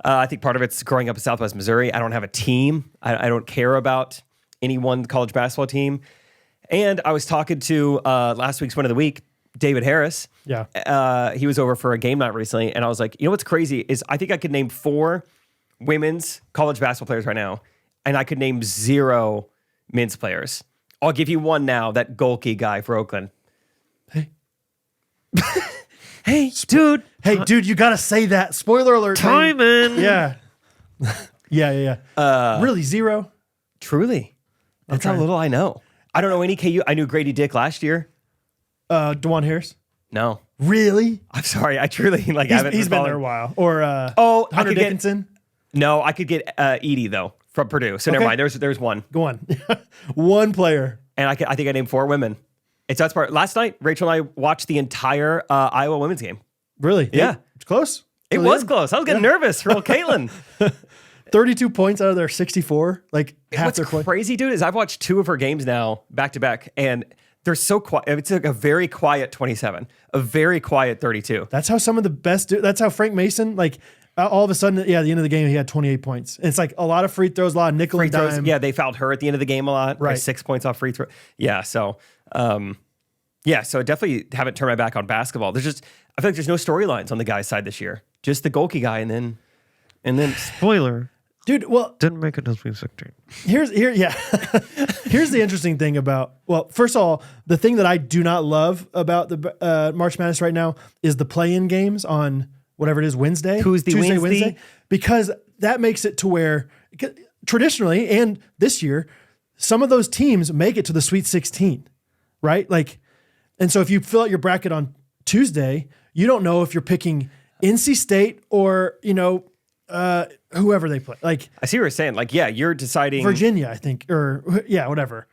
I think part of it's growing up in Southwest Missouri. I don't have a team. I don't care about any one college basketball team. And I was talking to last week's Win of the Week, David Harris. Yeah. He was over for a game night recently. And I was like, you know what's crazy is I think I could name 4 women's college basketball players right now. And I could name 0 men's players. I'll give you one now, that Golke guy for Oakland. Hey, dude. Hey, dude, you got to say that. Spoiler alert. man. Timon. Yeah. Yeah. Really, 0? Truly. That's how Okay. little I know. I don't know any KU. I knew Grady Dick last year. DeJuan Harris? No. Really? I'm sorry. I truly haven't He's been followed- there a while. Or I Hunter could get- Dickinson? No, I could get Edie, though, from Purdue. So never Okay. mind. There's one. Go on. One player. And I think I named 4 women. That's part. Last night, Rachel and I watched the entire Iowa women's game. Really? Yeah. It's close. It Till the was end. close. I was getting nervous for old Caitlin. 32 points out of their 64. Like half What's their points. crazy, dude, is I've watched 2 of her games now, back to back, and they're so quiet. It's like a very quiet 27, a very quiet 32. That's how some of the best do. That's how Frank Mason, like, all of a sudden, at the end of the game, he had 28 points. It's like a lot of free throws, a lot of nickel Free and throws, dime. yeah, they fouled her at the end of the game a lot. Right. 6 points off free throw. Yeah, so so definitely haven't turned my back on basketball. I feel like there's no storylines on the guy's side this year. Just the Golke guy, and then Spoiler. Dude, well, Didn't make it to Sweet 16. here's the interesting thing about, well, first of all, the thing that I do not love about the March Madness right now is the play-in games on whatever it is, Tuesday, Wednesday, because that makes it to where traditionally and this year, some of those teams make it to the Sweet 16, right? Like, and so if you fill out your bracket on Tuesday, you don't know if you're picking NC State or, whoever they play, like I see what you're saying. Like, yeah, you're deciding Virginia, I think, or whatever.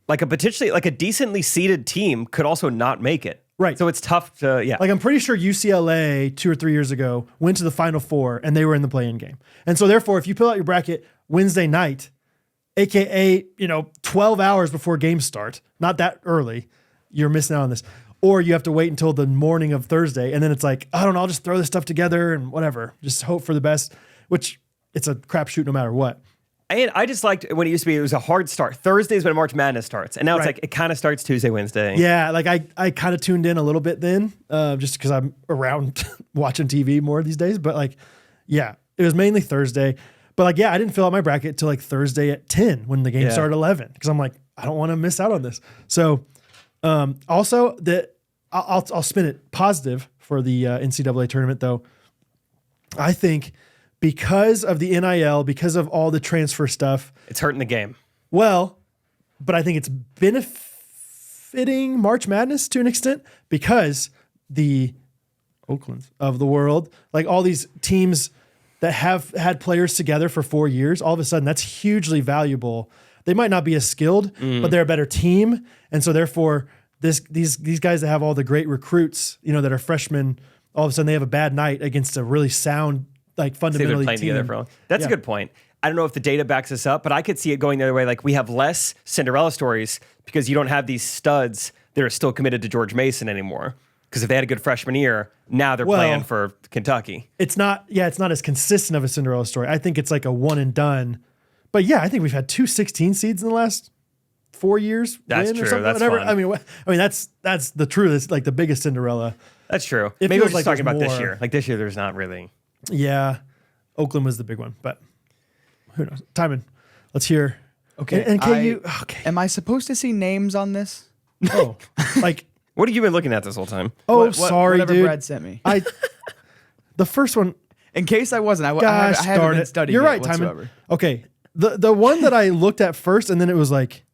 like a decently seeded team could also not make it. Right. So it's tough to, yeah. Like I'm pretty sure UCLA 2 or 3 years ago went to the Final Four and they were in the play-in game. And so therefore, if you fill out your bracket Wednesday night, AKA, 12 hours before games start, not that early, you're missing out on this. Or you have to wait until the morning of Thursday. And then it's like, I don't know, I'll just throw this stuff together and whatever. Just hope for the best, which it's a crapshoot no matter what. And I just liked when it used to be, it was a hard start. Thursdays when March Madness starts. And now it's Right. like, it kind of starts Tuesday, Wednesday. Yeah, like I kind of tuned in a little bit then, just because I'm around watching TV more these days. But like, yeah, it was mainly Thursday. But like, yeah, I didn't fill out my bracket till like Thursday at 10 when the game Yeah. started 11 because I'm like, I don't want to miss out on this. So also that I'll spin it positive for the NCAA tournament though. I think because of the NIL, because of all the transfer stuff, It's hurting the game. well, but I think it's benefiting March Madness to an extent because the Oaklands of the world, like all these teams that have had players together for 4 years, all of a sudden that's hugely valuable. They might not be as skilled, but they're a better team. And so therefore these guys that have all the great recruits, that are freshmen, all of a sudden they have a bad night against a really sound like They've fundamentally been playing together team. for a long. That's a Yeah. good point. I don't know if the data backs this up, but I could see it going the other way. Like we have less Cinderella stories because you don't have these studs that are still committed to George Mason anymore. Because if they had a good freshman year, now they're playing for Kentucky. It's not as consistent of a Cinderella story. I think it's like a one and done. But yeah, I think we've had 2 16 seeds in the last 4 years. That's win or true. something, That's whatever. fun. I mean that's the truth. It's like the biggest Cinderella. That's true. It Maybe we're feels just like talking there's about this more. year. Like this year, there's not really. Yeah, Oakland was the big one, but who knows? Timon, let's hear. Okay. And KU. Okay. Am I supposed to see names on this? Oh, like What have you been looking at this whole time? sorry, whatever dude. Brad sent me. The first one. In case I wasn't, I Gosh haven't darn been it. studying You're it right, whatsoever. Timon. Okay, the one that I looked at first, and then it was like,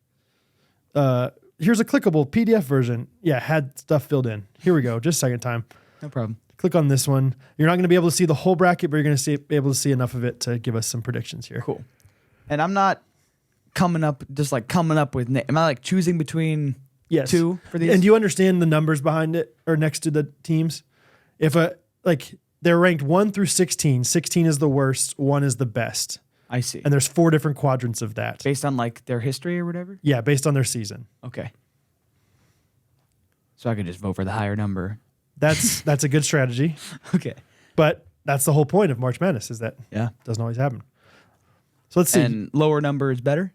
here's a clickable PDF version. Yeah, had stuff filled in. Here we go. Just second time. No problem. Click on this one. You're not going to be able to see the whole bracket, but you're going to be able to see enough of it to give us some predictions here. Cool. And I'm not coming up with am I like choosing between Yes. 2 for these? And do you understand the numbers behind it or next to the teams? If they're ranked 1 through 16. 16 is the worst, 1 is the best. I see. And there's 4 different quadrants of that. Based on like their history or whatever? Yeah, based on their season. Okay. So I could just vote for the higher number. That's a good strategy. Okay. But that's the whole point of March Madness is that Yeah. it doesn't always happen. So let's see. And lower number is better?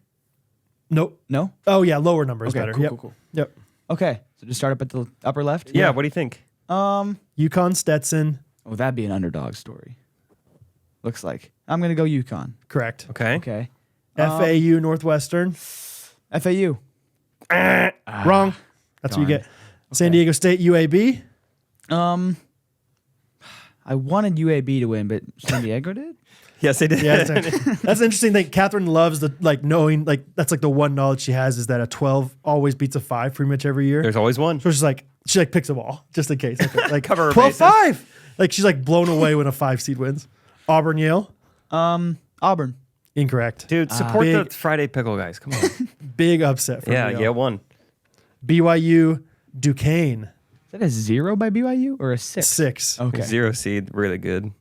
Nope. No? Oh yeah, lower number is Okay, better. cool, Yep. cool. Yep. Okay. So just start up at the upper left? Yeah. What do you think? UConn, Stetson, Oh, that'd be an underdog story. Looks like. I'm going to go UConn. correct. Okay. Okay. FAU, Northwestern, FAU. wrong. That's what you darn. get. San Diego State, UAB. I wanted UAB to win, but San Diego did? Yes, they did. Yeah, that's an interesting thing. Catherine loves the knowing that's like the one knowledge she has is that a 12 always beats a 5 pretty much every year. There's always one. So she picks a ball just in case. Like Cover her 12-5. Like she's like blown away when a 5 seed wins. Auburn, Yale. Auburn. Incorrect. Dude, support the Big- Friday Pickle guys. Come on. Big upset from Yeah, Yale. Yale won. BYU, Duquesne, Is that a 0 by BYU or a 6? 6. Okay. 0 seed, really good.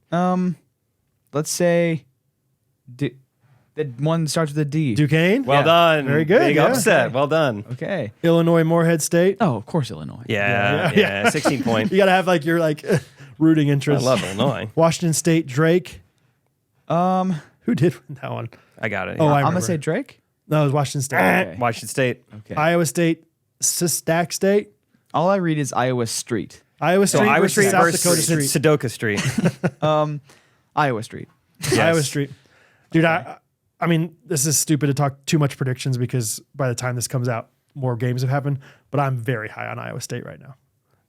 Let's say the one starts with a D. Duquesne. Well done. Very good, Big yeah. upset. Well done. Okay. Illinois, Morehead State. Oh, of course, Illinois. Yeah. 16 point. You got to have like your rooting I interest. love Illinois. Washington State, Drake. Who did win that one? I got it. Oh, Yeah. I I'm going remember. to say Drake. No, it was Washington State. Okay. Washington State. Okay. Iowa State, Stack State. All I read is Iowa Street. Iowa So Street Iowa versus Street South versus Dakota Street. Sudoku Street. Iowa Street. Yes. Iowa Street. Dude, I mean, this is stupid to talk too much predictions because by the time this comes out, more games have happened. But I'm very high on Iowa State right now.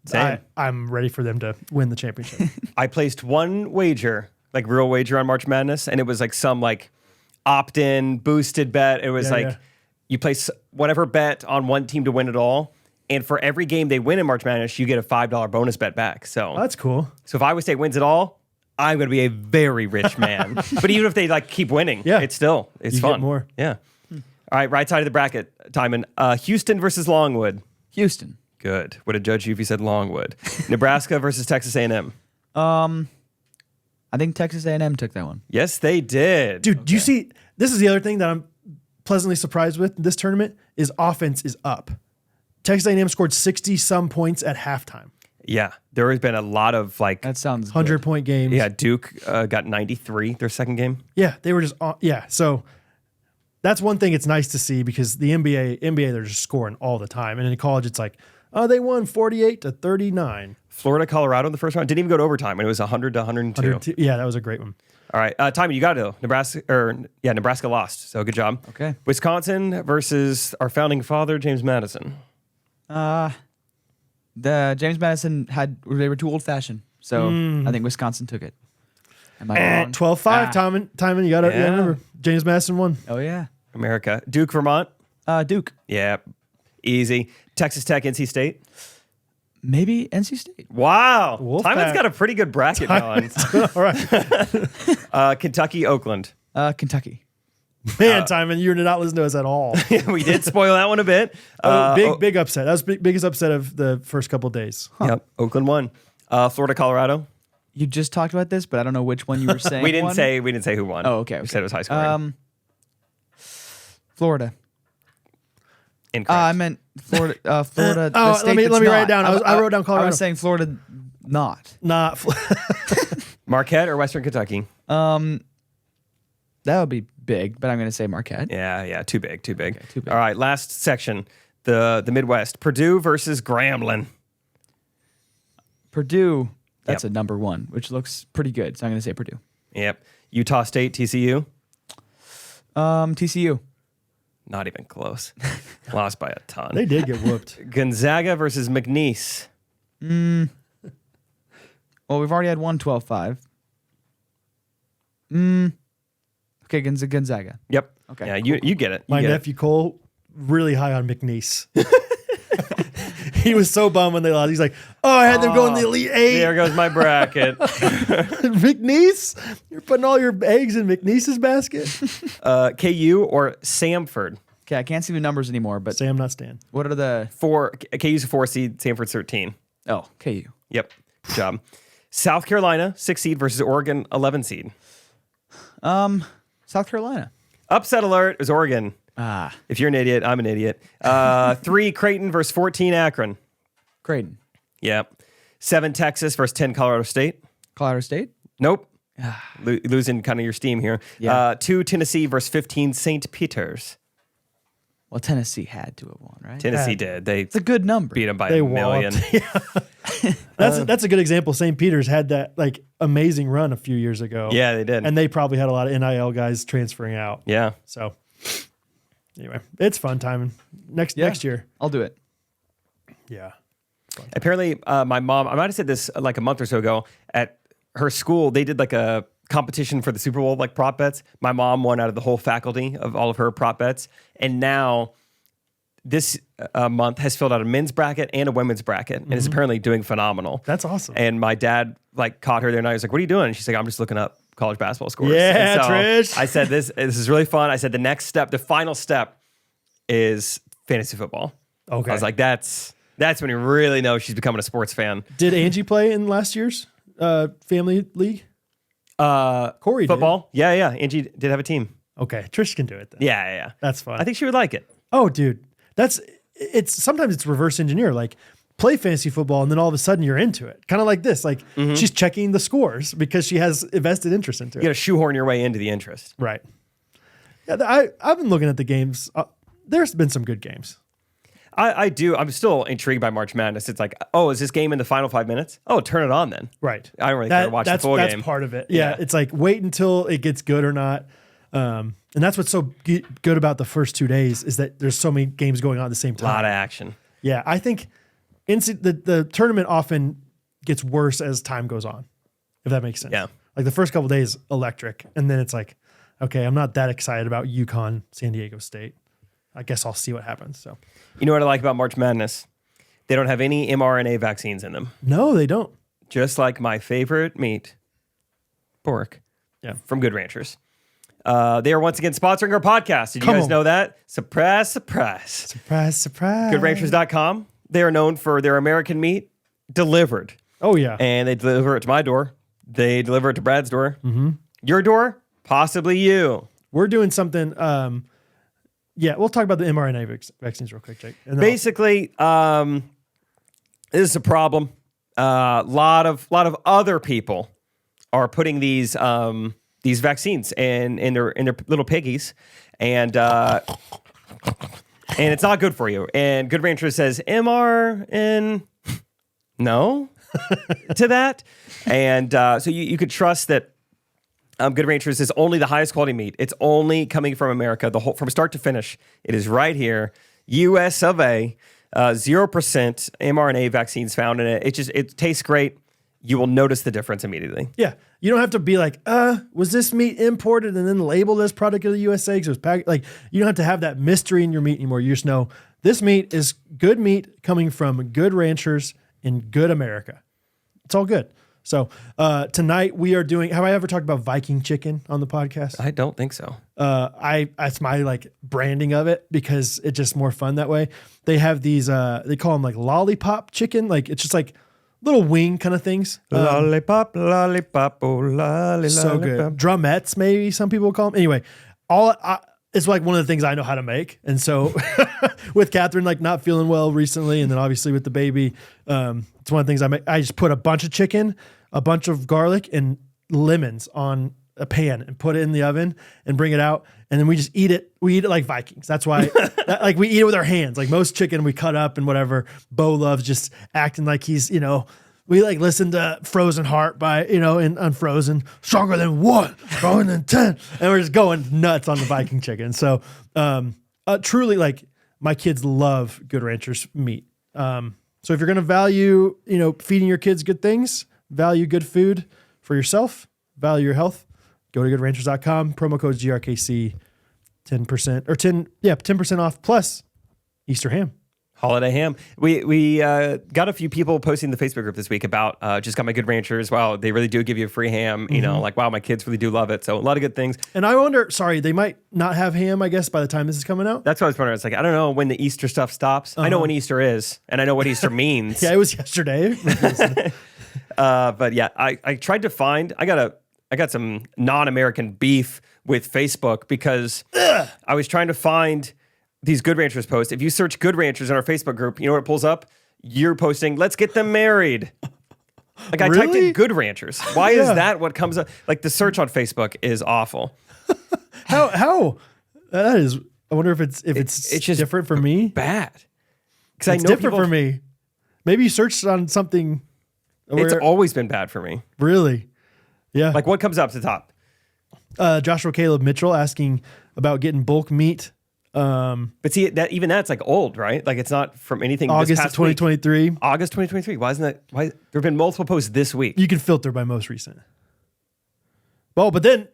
Same. I'm ready for them to win the championship. I placed one wager, like real wager on March Madness, and it was like some like opt-in boosted bet. It was Yeah, like yeah. you place whatever bet on one team to win it all, and for every game they win in March Madness, you get a $5 bonus bet back. So, That's cool. so if Iowa State wins it all, I'm going to be a very rich man. But even if they like keep winning, Yeah. it's You get fun. more. Yeah. All right, right side of the bracket, Timon. Houston versus Longwood. Houston. Good. Would have judged you if you said Longwood. Nebraska versus Texas A&M. I think Texas A&M took that one. Yes, they did. Dude, do you see? This is the other thing that I'm pleasantly surprised with this tournament is offense is up. Texas A&M scored 60-some points at halftime. Yeah, there has been a lot of like, That sounds 100-point games. yeah, Duke got 93 their second game. Yeah, they were just yeah. So that's one thing it's nice to see because the NBA they're just scoring all the time, and in college it's like, oh, they won 48-39. Florida, Colorado in the first round didn't even go to overtime, and it was 100 to 102. Yeah, that was a great one. All right, Timon, you got it though. Nebraska lost, so good job. Okay. Wisconsin versus our founding father, James Madison. The James Madison they were too old fashioned. So I think Wisconsin took it. Am I wrong? 12-5, Timon, you got to Yeah. remember. James Madison won. Oh yeah. America, Duke, Vermont. Duke. Yeah, easy. Texas Tech, NC State. Maybe NC State. Wow, Wolfpack. Timon's got a pretty good bracket going. All right. Kentucky, Oakland. Kentucky. Man, Timon, you did not listen to us at all. We did spoil that one a bit. Big upset. That was biggest upset of the first couple of days. Yep, Oakland won. Florida, Colorado. You just talked about this, but I don't know which one you were saying. We didn't won. say who won. Oh, okay. We said it was high scoring. Florida. Incorrect. I meant Florida. Florida. Oh, the state let me that's write it down. not. I wrote down Colorado. I was saying Florida, not. Not. Marquette or Western Kentucky? That would be big, but I'm going to say Marquette. Yeah. Too big. too big. All right, last section. The Midwest. Purdue versus Grambling. Purdue. That's Yep. a number one, which looks pretty good. So I'm going to say Purdue. Yep. Utah State, TCU. TCU. Not even close. Lost by a ton. They did get whooped. Gonzaga versus McNeese. Well, we've already had one 12-5. Okay, Gonzaga. Yep. Okay, Yeah, cool, you get it. You My get it. nephew Cole, really high on McNeese. He was so bummed when they lost. He's like, "Oh, I had them go in the Elite Eight." There goes my bracket. McNeese, you're putting all your eggs in McNeese's basket. KU or Samford. Okay, I can't see the numbers anymore, but Sam, not Stan. what are the... KU's a 4 seed, Samford's 13. Oh, KU. Yep. Good job. South Carolina, 6 seed versus Oregon, 11 seed. South Carolina. Upset alert is Oregon. Ah, If you're an idiot, I'm an idiot. 3 Creighton versus 14 Akron. Creighton. Yep. 7 Texas versus 10 Colorado State. Colorado State. Nope. Losing kind of your steam here. Yeah. 2 Tennessee versus 15 St. Peter's. Well, Tennessee had to have won, right? Tennessee did. They It's a good number. beat them by They a million. walloped. That's a good example. St. Peter's had that like amazing run a few years ago. Yeah, they did. And they probably had a lot of NIL guys transferring out. Yeah. So anyway, it's fun time. Next year. I'll do it. Yeah. Apparently, my mom, I might have said this like a month or so ago, at her school, they did like a competition for the Super Bowl, like prop bets. My mom won out of the whole faculty of all of her prop bets. And now this month has filled out a men's bracket and a women's bracket and is apparently doing phenomenal. That's awesome. And my dad like caught her there and I was like, "What are you doing?" And she's like, "I'm just looking up college basketball scores." Yeah, And so Trish. I said, this is really fun. I said, the next step, the final step is fantasy football. Okay. I was like, that's when you really know she's becoming a sports fan. Did Angie play in last year's family league? Corey did. Football? Yeah. Angie did have a team. Okay. Trish can do it then. Yeah. That's fun. I think she would like it. Oh, dude. Sometimes it's reverse engineer. Like play fantasy football and then all of a sudden you're into it. Kind of like this. Like she's checking the scores because she has invested interest into You got it. to shoehorn your way into the interest. Right. Yeah, I've been looking at the games. There's been some good games. I do. I'm still intrigued by March Madness. It's like, oh, is this game in the final 5 minutes? Oh, turn it on then. Right. I don't really care to watch the full game. That's part of it. Yeah. Yeah. It's like wait until it gets good or not. And that's what's so good about the first 2 days is that there's so many games going on at the same A time. lot of action. Yeah. I think the tournament often gets worse as time goes on, if that makes sense. Yeah. Like the first couple of days, electric. And then it's like, okay, I'm not that excited about UConn, San Diego State. I guess I'll see what happens. So, You know what I like about March Madness? They don't have any mRNA vaccines in them. no, they don't. Just like my favorite meat, pork. Yeah. From Good Ranchers. They are once again sponsoring our podcast. Did you Come guys on. know that? Surprise. Surprise, surprise. GoodRanchers.com. They are known for their American meat delivered. Oh, yeah. And they deliver it to my door. They deliver it to Brad's door. Your door? Possibly you. We're doing something. Yeah, we'll talk about the mRNA vaccines real quick, Jake. And then Basically, this is a problem. Lot of other people are putting these vaccines in their little piggies, and it's not good for you. And Good Rancher says mRN no to that, and so you could trust that. Good Ranchers is only the highest quality meat. It's only coming from America, from start to finish. It is right here, U.S. of A. 0% mRNA vaccines found in it. It tastes great. You will notice the difference immediately. Yeah, you don't have to be like, was this meat imported and then labeled as product of the USA? Because it was packed. Like, you don't have to have that mystery in your meat anymore. You just know this meat is good meat coming from Good Ranchers in good America. It's all good. So tonight we are doing. Have I ever talked about Viking chicken on the podcast? I don't think so. That's my like branding of it because it's just more fun that way. They have these. They call them like lollipop chicken. Like it's just like little wing kind of things. Lollipop, lollipop, oh, lolly, So lollipop. good. Drumettes, maybe some people call them. Anyway, it's like one of the things I know how to make. And so with Catherine, like not feeling well recently, and then obviously with the baby, it's one of the things I make. I just put a bunch of chicken, a bunch of garlic, and lemons on a pan and put it in the oven and bring it out. And then we just eat it. We eat it like Vikings. That's why, like we eat it with our hands. Like most chicken we cut up and whatever. Bo loves just acting like he's, we like listen to Frozen Heart by, in Unfrozen, stronger than 1, stronger than 10. And we're just going nuts on the Viking chicken. So truly, like, my kids love Good Ranchers meat. So if you're going to value, feeding your kids good things, value good food for yourself, value your health, go to goodranchers.com, promo code GRKC, 10% off plus Easter ham. Holiday ham. We got a few people posting in the Facebook group this week about just got my Good Ranchers. Wow, they really do give you a free ham. Like, wow, my kids really do love it. So a lot of good things. And I wonder, they might not have ham, I guess, by the time this is coming out. That's what I was wondering. It's like, I don't know when the Easter stuff stops. I know when Easter is, and I know what Easter means. Yeah, it was yesterday. But yeah, I tried to find, I got some non-American beef with Facebook because I was trying to find these Good Ranchers posts. If you search Good Ranchers in our Facebook group, you know what it pulls up? You're posting, let's get them married. Like I typed in Good Ranchers. Why is that what comes up? Like the search on Facebook is awful. How? That is, I wonder if it's just different for me. Bad. Because I know different for me. Maybe you searched on something. It's always been bad for me. Really? Yeah. Like what comes up to the top? Joshua Caleb Mitchell asking about getting bulk meat. But see, that's like old, right? Like it's not from anything. August this of past 2023. Week. August 2023. Why isn't that? Why there have been multiple posts this week? You can filter by most recent. Well, but then,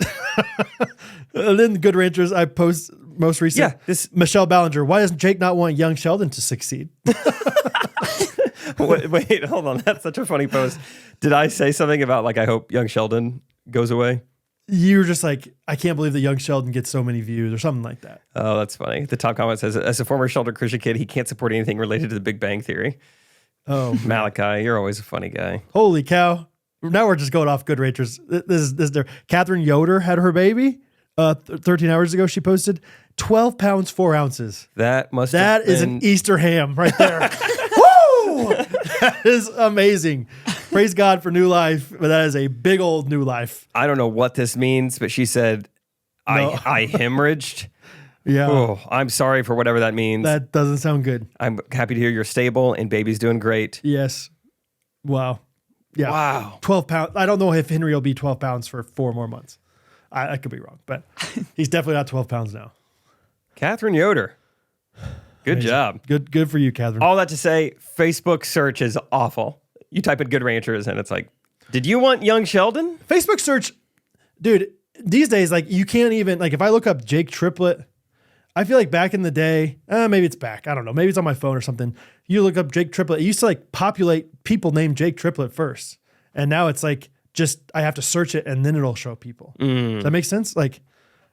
Good Ranchers, I post most recent. Yeah, this Michelle Ballinger. Why doesn't Jake not want young Sheldon to succeed? Wait, hold on. That's such a funny post. Did I say something about like I hope young Sheldon goes away? You were just like, I can't believe that young Sheldon gets so many views or something like that. Oh, that's funny. The top comment says, as a former Sheldon Christian kid, he can't support anything related to the Big Bang Theory. Oh, Malachi, you're always a funny guy. Holy cow. Now we're just going off Good Ranchers. This is there. Catherine Yoder had her baby 13 hours ago. She posted 12 pounds, 4 ounces. That is an Easter ham right there. Woo! That is amazing. Praise God for new life, but that is a big old new life. I don't know what this means, but she said, I hemorrhaged. Yeah. Oh, I'm sorry for whatever that means. That doesn't sound good. I'm happy to hear you're stable and baby's doing great. Yes. Wow. Yeah. Wow. 12 pounds. I don't know if Henry will be 12 pounds for 4 more months. I could be wrong, but he's definitely not 12 pounds now. Catherine Yoder. Good Amazing. job. Good for you, Catherine. All that to say, Facebook search is awful. You type in Good Ranchers and it's like, did you want young Sheldon? Facebook search, dude, these days, like you can't even, like if I look up Jake Triplett, I feel like back in the day, maybe it's back. I don't know. Maybe it's on my phone or something. You look up Jake Triplett. It used to like populate people named Jake Triplett first. And now it's like, just, I have to search it and then it'll show people. Does that make sense? Like,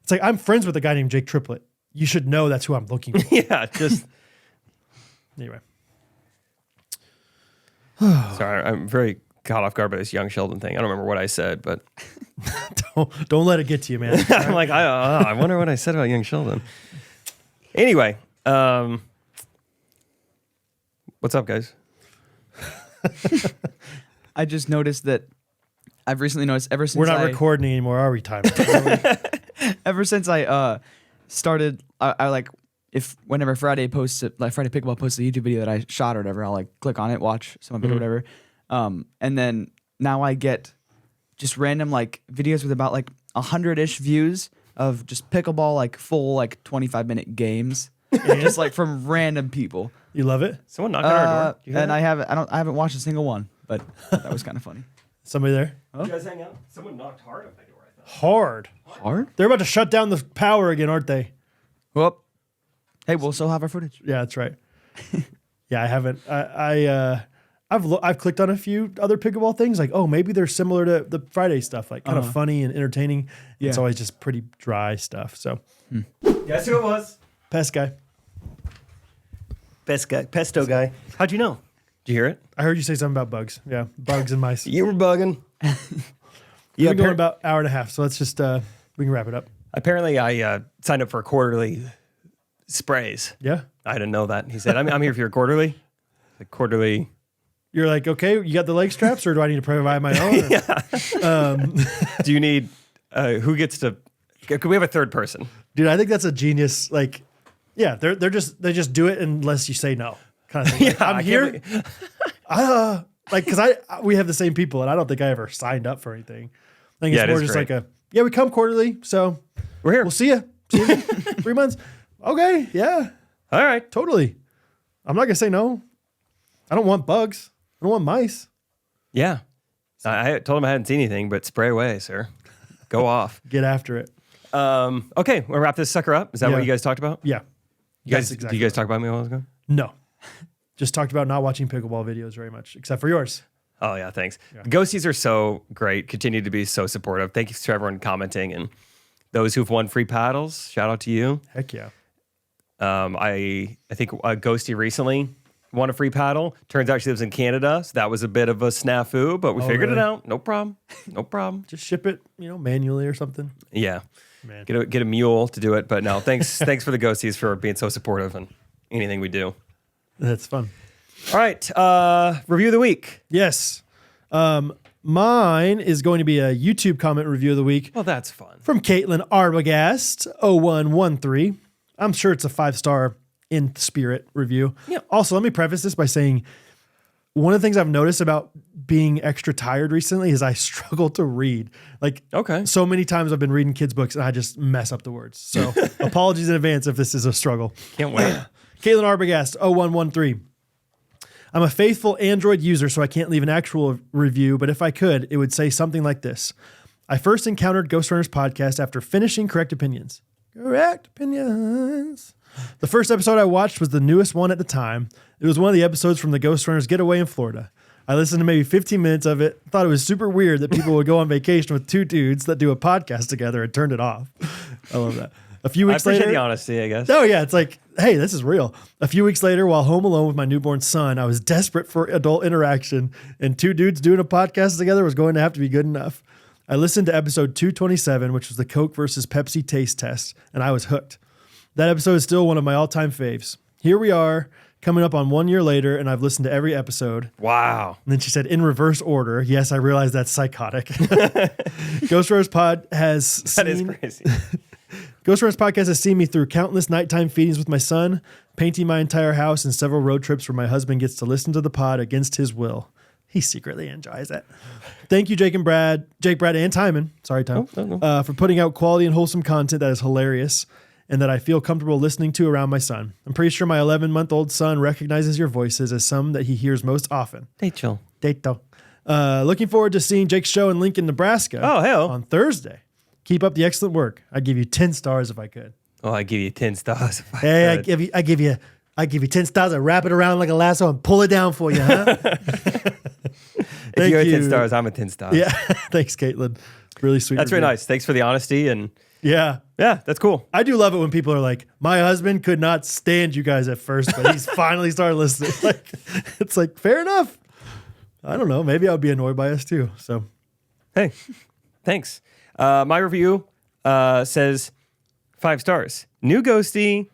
it's like, I'm friends with a guy named Jake Triplett. You should know that's who I'm looking for. Yeah, just. Anyway. Sorry, I'm very caught off guard by this young Sheldon thing. I don't remember what I said, but. Don't let it get to you, man. I'm like, I wonder what I said about young Sheldon. Anyway, what's up, guys? I just noticed that I've recently noticed ever since We're not recording anymore, are we, Timon? Ever since I started, I like, if whenever Friday posts it, like Friday Pickleball posts a YouTube video that I shot or whatever, I'll like click on it, watch some of it or whatever. And then now I get just random like videos with about like 100-ish views of just pickleball, like full like 25-minute games, just like from random people. You love it? Someone knocking on our door. And I haven't watched a single one, but that was kind of funny. Somebody there? You guys hang out? Someone knocked hard on my door, I thought. Hard. Hard? They're about to shut down the power again, aren't they? Well, hey, we'll still have our footage. Yeah, that's right. Yeah, I haven't. I've clicked on a few other pickleball things. Like, oh, maybe they're similar to the Friday stuff, like kind of funny and entertaining. Yeah. It's always just pretty dry stuff. So, Guess who it was? Pest guy. Best guy, pesto guy. How'd you know? Did you hear it? I heard you say something about bugs. Yeah, bugs and mice. You were bugging. We've been going about an hour and a half, so let's just we can wrap it up. Apparently, I signed up for quarterly sprays. Yeah, I didn't know that. He said, I'm here for your quarterly. Like quarterly. you're like, okay, you got the leg straps, or do I need to provide my own? Do you need? Who gets to? Could we have a third person? Dude, I think that's a genius. Like, yeah, they just do it unless you say no, kind of thing. Like, I'm here. Like, because we have the same people, and I don't think I ever signed up for anything. I think it's more just great. we come quarterly, so We're here. we'll see you. See you in 3 months. Okay, yeah, All right. totally. I'm not gonna say no. I don't want bugs. I don't want mice. Yeah. I told him I hadn't seen anything, but spray away, sir. Go off. Get after it. Okay, we'll wrap this sucker up. Is that Yeah. what you guys talked about? Yeah. You guys, That's exactly do you guys right. talk about me a while ago? No. Just talked about not watching pickleball videos very much, except for yours. Oh yeah, thanks. The Ghosties are so great. Continue to be so supportive. Thank you to everyone commenting and those who've won free paddles. Shout out to you. Heck yeah. I think Ghosty recently won a free paddle. Turns out she lives in Canada, so that was a bit of a snafu, but we figured it really? out. No problem. No problem. Just ship it, manually or something. Yeah. Man. Get a mule to do it. But no, thanks for the Ghosties for being so supportive and anything we do. That's fun. All right. Review of the week. Yes. Mine is going to be a YouTube comment review of the week Well, that's fun. from Caitlin Arbogast 0113. I'm sure it's a 5-star in spirit review. Yeah. Also, let me preface this by saying one of the things I've noticed about being extra tired recently is I struggle to read. Like, Okay. so many times I've been reading kids' books and I just mess up the words. So apologies in advance if this is a struggle. Can't wait. Caitlin Arbogast 0113. I'm a faithful Android user, so I can't leave an actual review, but if I could, it would say something like this. I first encountered Ghostrunners podcast after finishing Correct Opinions. Correct Opinions. The first episode I watched was the newest one at the time. It was one of the episodes from the Ghostrunners getaway in Florida. I listened to maybe 15 minutes of it, thought it was super weird that people would go on vacation with two dudes that do a podcast together and turned it off. I love that. A few I weeks appreciate later, the honesty, I guess. oh, yeah. It's like, hey, this is real. A few weeks later, while home alone with my newborn son, I was desperate for adult interaction, and two dudes doing a podcast together was going to have to be good enough. I listened to episode 227, which was the Coke versus Pepsi taste test, and I was hooked. That episode is still one of my all-time faves. Here we are, coming up on 1 year later, and I've listened to every episode. Wow. And then she said, in reverse order. Yes, I realize that's psychotic. Ghostrunners Pod has That is crazy. Ghostrunners podcast has seen me through countless nighttime feedings with my son, painting my entire house, and several road trips where my husband gets to listen to the pod against his will. He secretly enjoys it. Thank you, Jake, Brad, and Timon. Sorry, Tim, for putting out quality and wholesome content that is hilarious and that I feel comfortable listening to around my son. I'm pretty sure my 11-month-old son recognizes your voices as some that he hears most often. Rachel. Dato. Looking forward to seeing Jake's show in Lincoln, Nebraska. Oh, hell. On Thursday. Keep up the excellent work. I'd give you 10 stars if I could. Oh, I give you 10 stars. If I Hey, could. I give you 10 stars. I wrap it around like a lasso and pull it down for you, huh? If you're a 10 you. stars, I'm a 10 stars. Yeah. Thanks, Caitlin. Really sweet. That's very review. nice. Thanks for the honesty. And Yeah. yeah, that's cool. I do love it when people are like, my husband could not stand you guys at first, but he's finally started listening. Like, it's like, fair enough. I don't know. Maybe I'll be annoyed by us too. So Hey, thanks. My review says 5 stars. New Ghosty.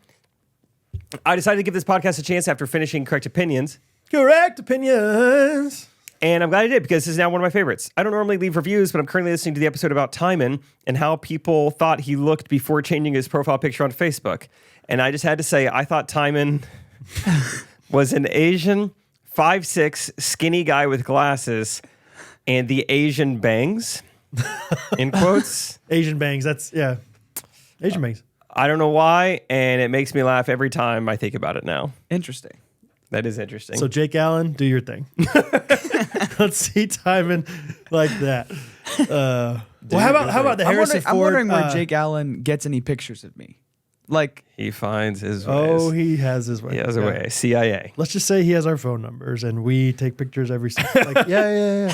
I decided to give this podcast a chance after finishing Correct Opinions. correct opinions. And I'm glad I did because this is now one of my favorites. I don't normally leave reviews, but I'm currently listening to the episode about Timon and how people thought he looked before changing his profile picture on Facebook. And I just had to say, I thought Timon was an Asian 5'6" skinny guy with glasses and the Asian bangs, in quotes. Asian bangs. That's, yeah. Asian bangs. I don't know why, and it makes me laugh every time I think about it now. Interesting. That is interesting. So Jake Allen, do your thing. Let's see Timon like that. Well, how about the Harrison Ford? I'm wondering where Jake Allen gets any pictures of me. Like, he finds his ways. Oh, he has his way. He has a way. CIA. Let's just say he has our phone numbers and we take pictures every second. Like, yeah.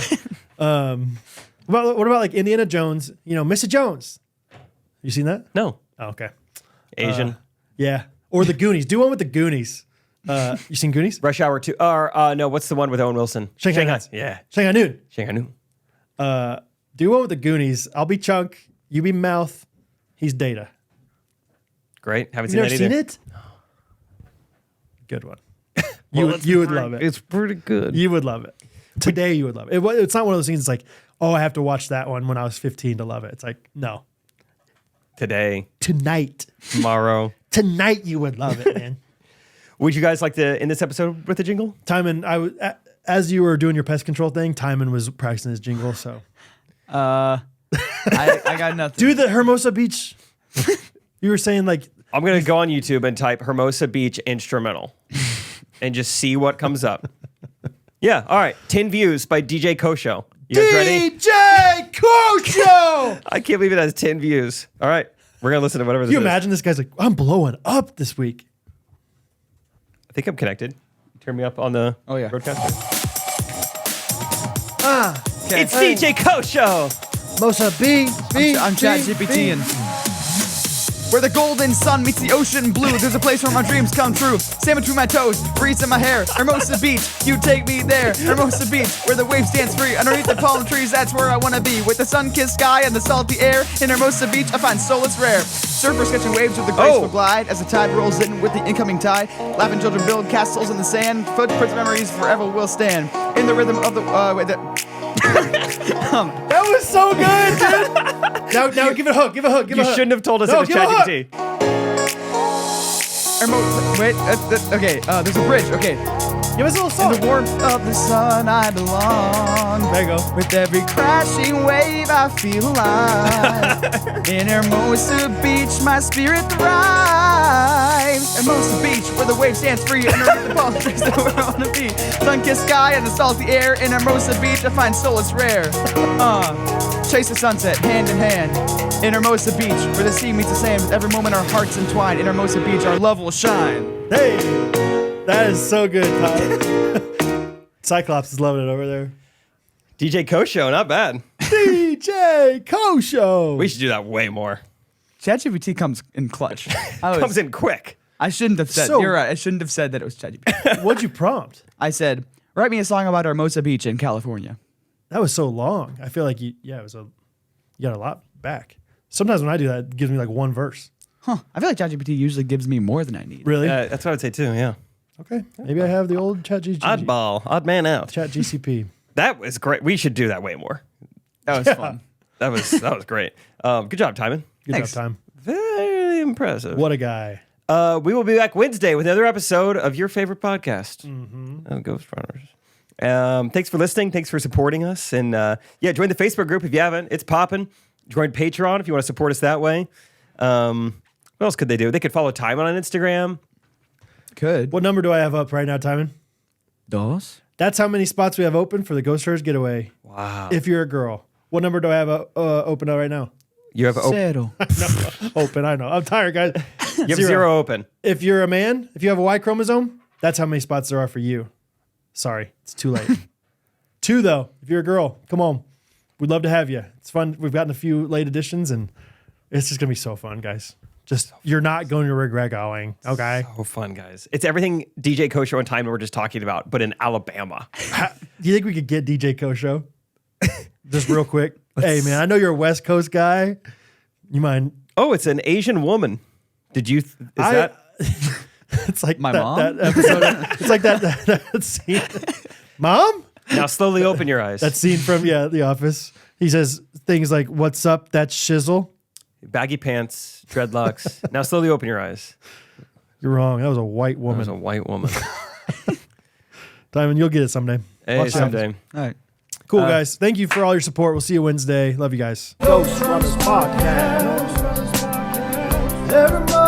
What about like Indiana Jones? Mr. Jones. You seen that? No. Oh, okay. Asian. Yeah. Or the Goonies. Do one with the Goonies. You seen Goonies? Rush Hour 2. Or no, what's the one with Owen Wilson? Shanghai Nights. Yeah. Shanghai Noon. Shanghai Noon. Do one with the Goonies. I'll be Chunk. You be Mouth. He's Data. Great. Haven't You seen never that either. seen it? Good one. You would love it. It's pretty good. You would love it. Today you would love it. It's not one of those things. It's like, oh, I have to watch that one when I was 15 to love it. It's like, no. Today, Tonight you would love it, man. would you guys like to end this episode with a jingle? Timon, as you were doing your pest control thing, Timon was practicing his jingle. So I got nothing. do the Hermosa Beach. You were saying like, I'm going to go on YouTube and type Hermosa Beach instrumental and just see what comes up. Yeah. All right. 10 views by DJ Kosho. You guys ready? DJ Kosho. I can't believe it has 10 views. All right. We're going to listen to whatever this You is. imagine this guy's like, I'm blowing up this week. I think I'm connected. Turn me up on the broadcaster. Okay. It's DJ Kosho. Mosa B. I'm ChatGPT and where the golden sun meets the ocean blue, there's a place where my dreams come true. Sand between my toes, breeze in my hair. Hermosa Beach, you take me there. Hermosa Beach, where the waves dance free. Underneath the palm trees, that's where I wanna be. With the sun-kissed sky and the salty air. In Hermosa Beach, I find solace rare. Surfers catching waves with a graceful glide as the tide rolls in with the incoming tide. Laughing children build castles in the sand. Footprints of memories forever will stand. In the rhythm of the That was so good, dude. Now give it a hook. Give a hook. You shouldn't have told us No, it was give a hook. ChatGPT. there's a bridge. Okay. Give us a little song. In the warmth of the sun, I belong. There you go. With every crashing wave, I feel alive. In Hermosa Beach, my spirit thrives. Hermosa Beach, where the waves dance free. Underneath the palm trees, that's where I wanna be. Sun-kissed sky and the salty air. In Hermosa Beach, I find solace rare. Chase the sunset, hand in hand. In Hermosa Beach, where the sea meets the sand. With every moment, our hearts entwine. In Hermosa Beach, our love will shine. Hey, that is so good, Todd. Cyclops is loving it over there. DJ Kosho, not bad. DJ Kosho. We should do that way more. ChatGPT comes in clutch. Comes in quick. I shouldn't have said. So- You're right. I shouldn't have said that it was ChatGPT. What'd you prompt? I said, write me a song about Hermosa Beach in California. That was so long. I feel like you got a lot back. Sometimes when I do that, it gives me like one verse. Huh. I feel like ChatGPT usually gives me more than I need. Really? That's what I would say too, yeah. Okay. Maybe I have the old ChatGPT. Odd man out. ChatGCP. That was great. We should do that way more. That was fun. That was great. Good job, Timon. Good Thanks. job, time. Very impressive. What a guy. We will be back Wednesday with another episode of your favorite podcast, Ghostrunners. Thanks for listening. Thanks for supporting us. And join the Facebook group if you haven't. It's popping. Join Patreon if you want to support us that way. What else could they do? They could follow Timon on Instagram. Could. What number do I have up right now, Timon? Dos? That's how many spots we have open for the Ghostrunners getaway. Wow. If you're a girl. What number do I have open right now? You have Zero. Open, I know. I'm tired, guys. you have zero open. If you're a man, if you have a Y chromosome, that's how many spots there are for you. Sorry, it's too late. 2, though, if you're a girl, come on. We'd love to have you. It's fun. We've gotten a few late editions, and it's just going to be so fun, guys. Just, you're not going to regret going, okay? So fun, guys. It's everything DJ Kosho and Timon were just talking about, but in Alabama. Do you think we could get DJ Kosho? Just real quick. Hey, man, I know you're a West Coast guy. You mind? Oh, it's an Asian woman. Did you? It's like My that, mom? that episode. It's like that scene. Mom? Now slowly open your eyes. That scene from The Office. He says things like, "What's up? That's shizzle." Baggy pants, dreadlocks. Now slowly open your eyes. You're wrong. That was a white That woman. was a white woman. Timon, you'll get it someday. Hey, Watch out. someday. All right. Cool, guys. Thank you for all your support. We'll see you Wednesday. Love you guys. Ghostrunners Podcast. Everybody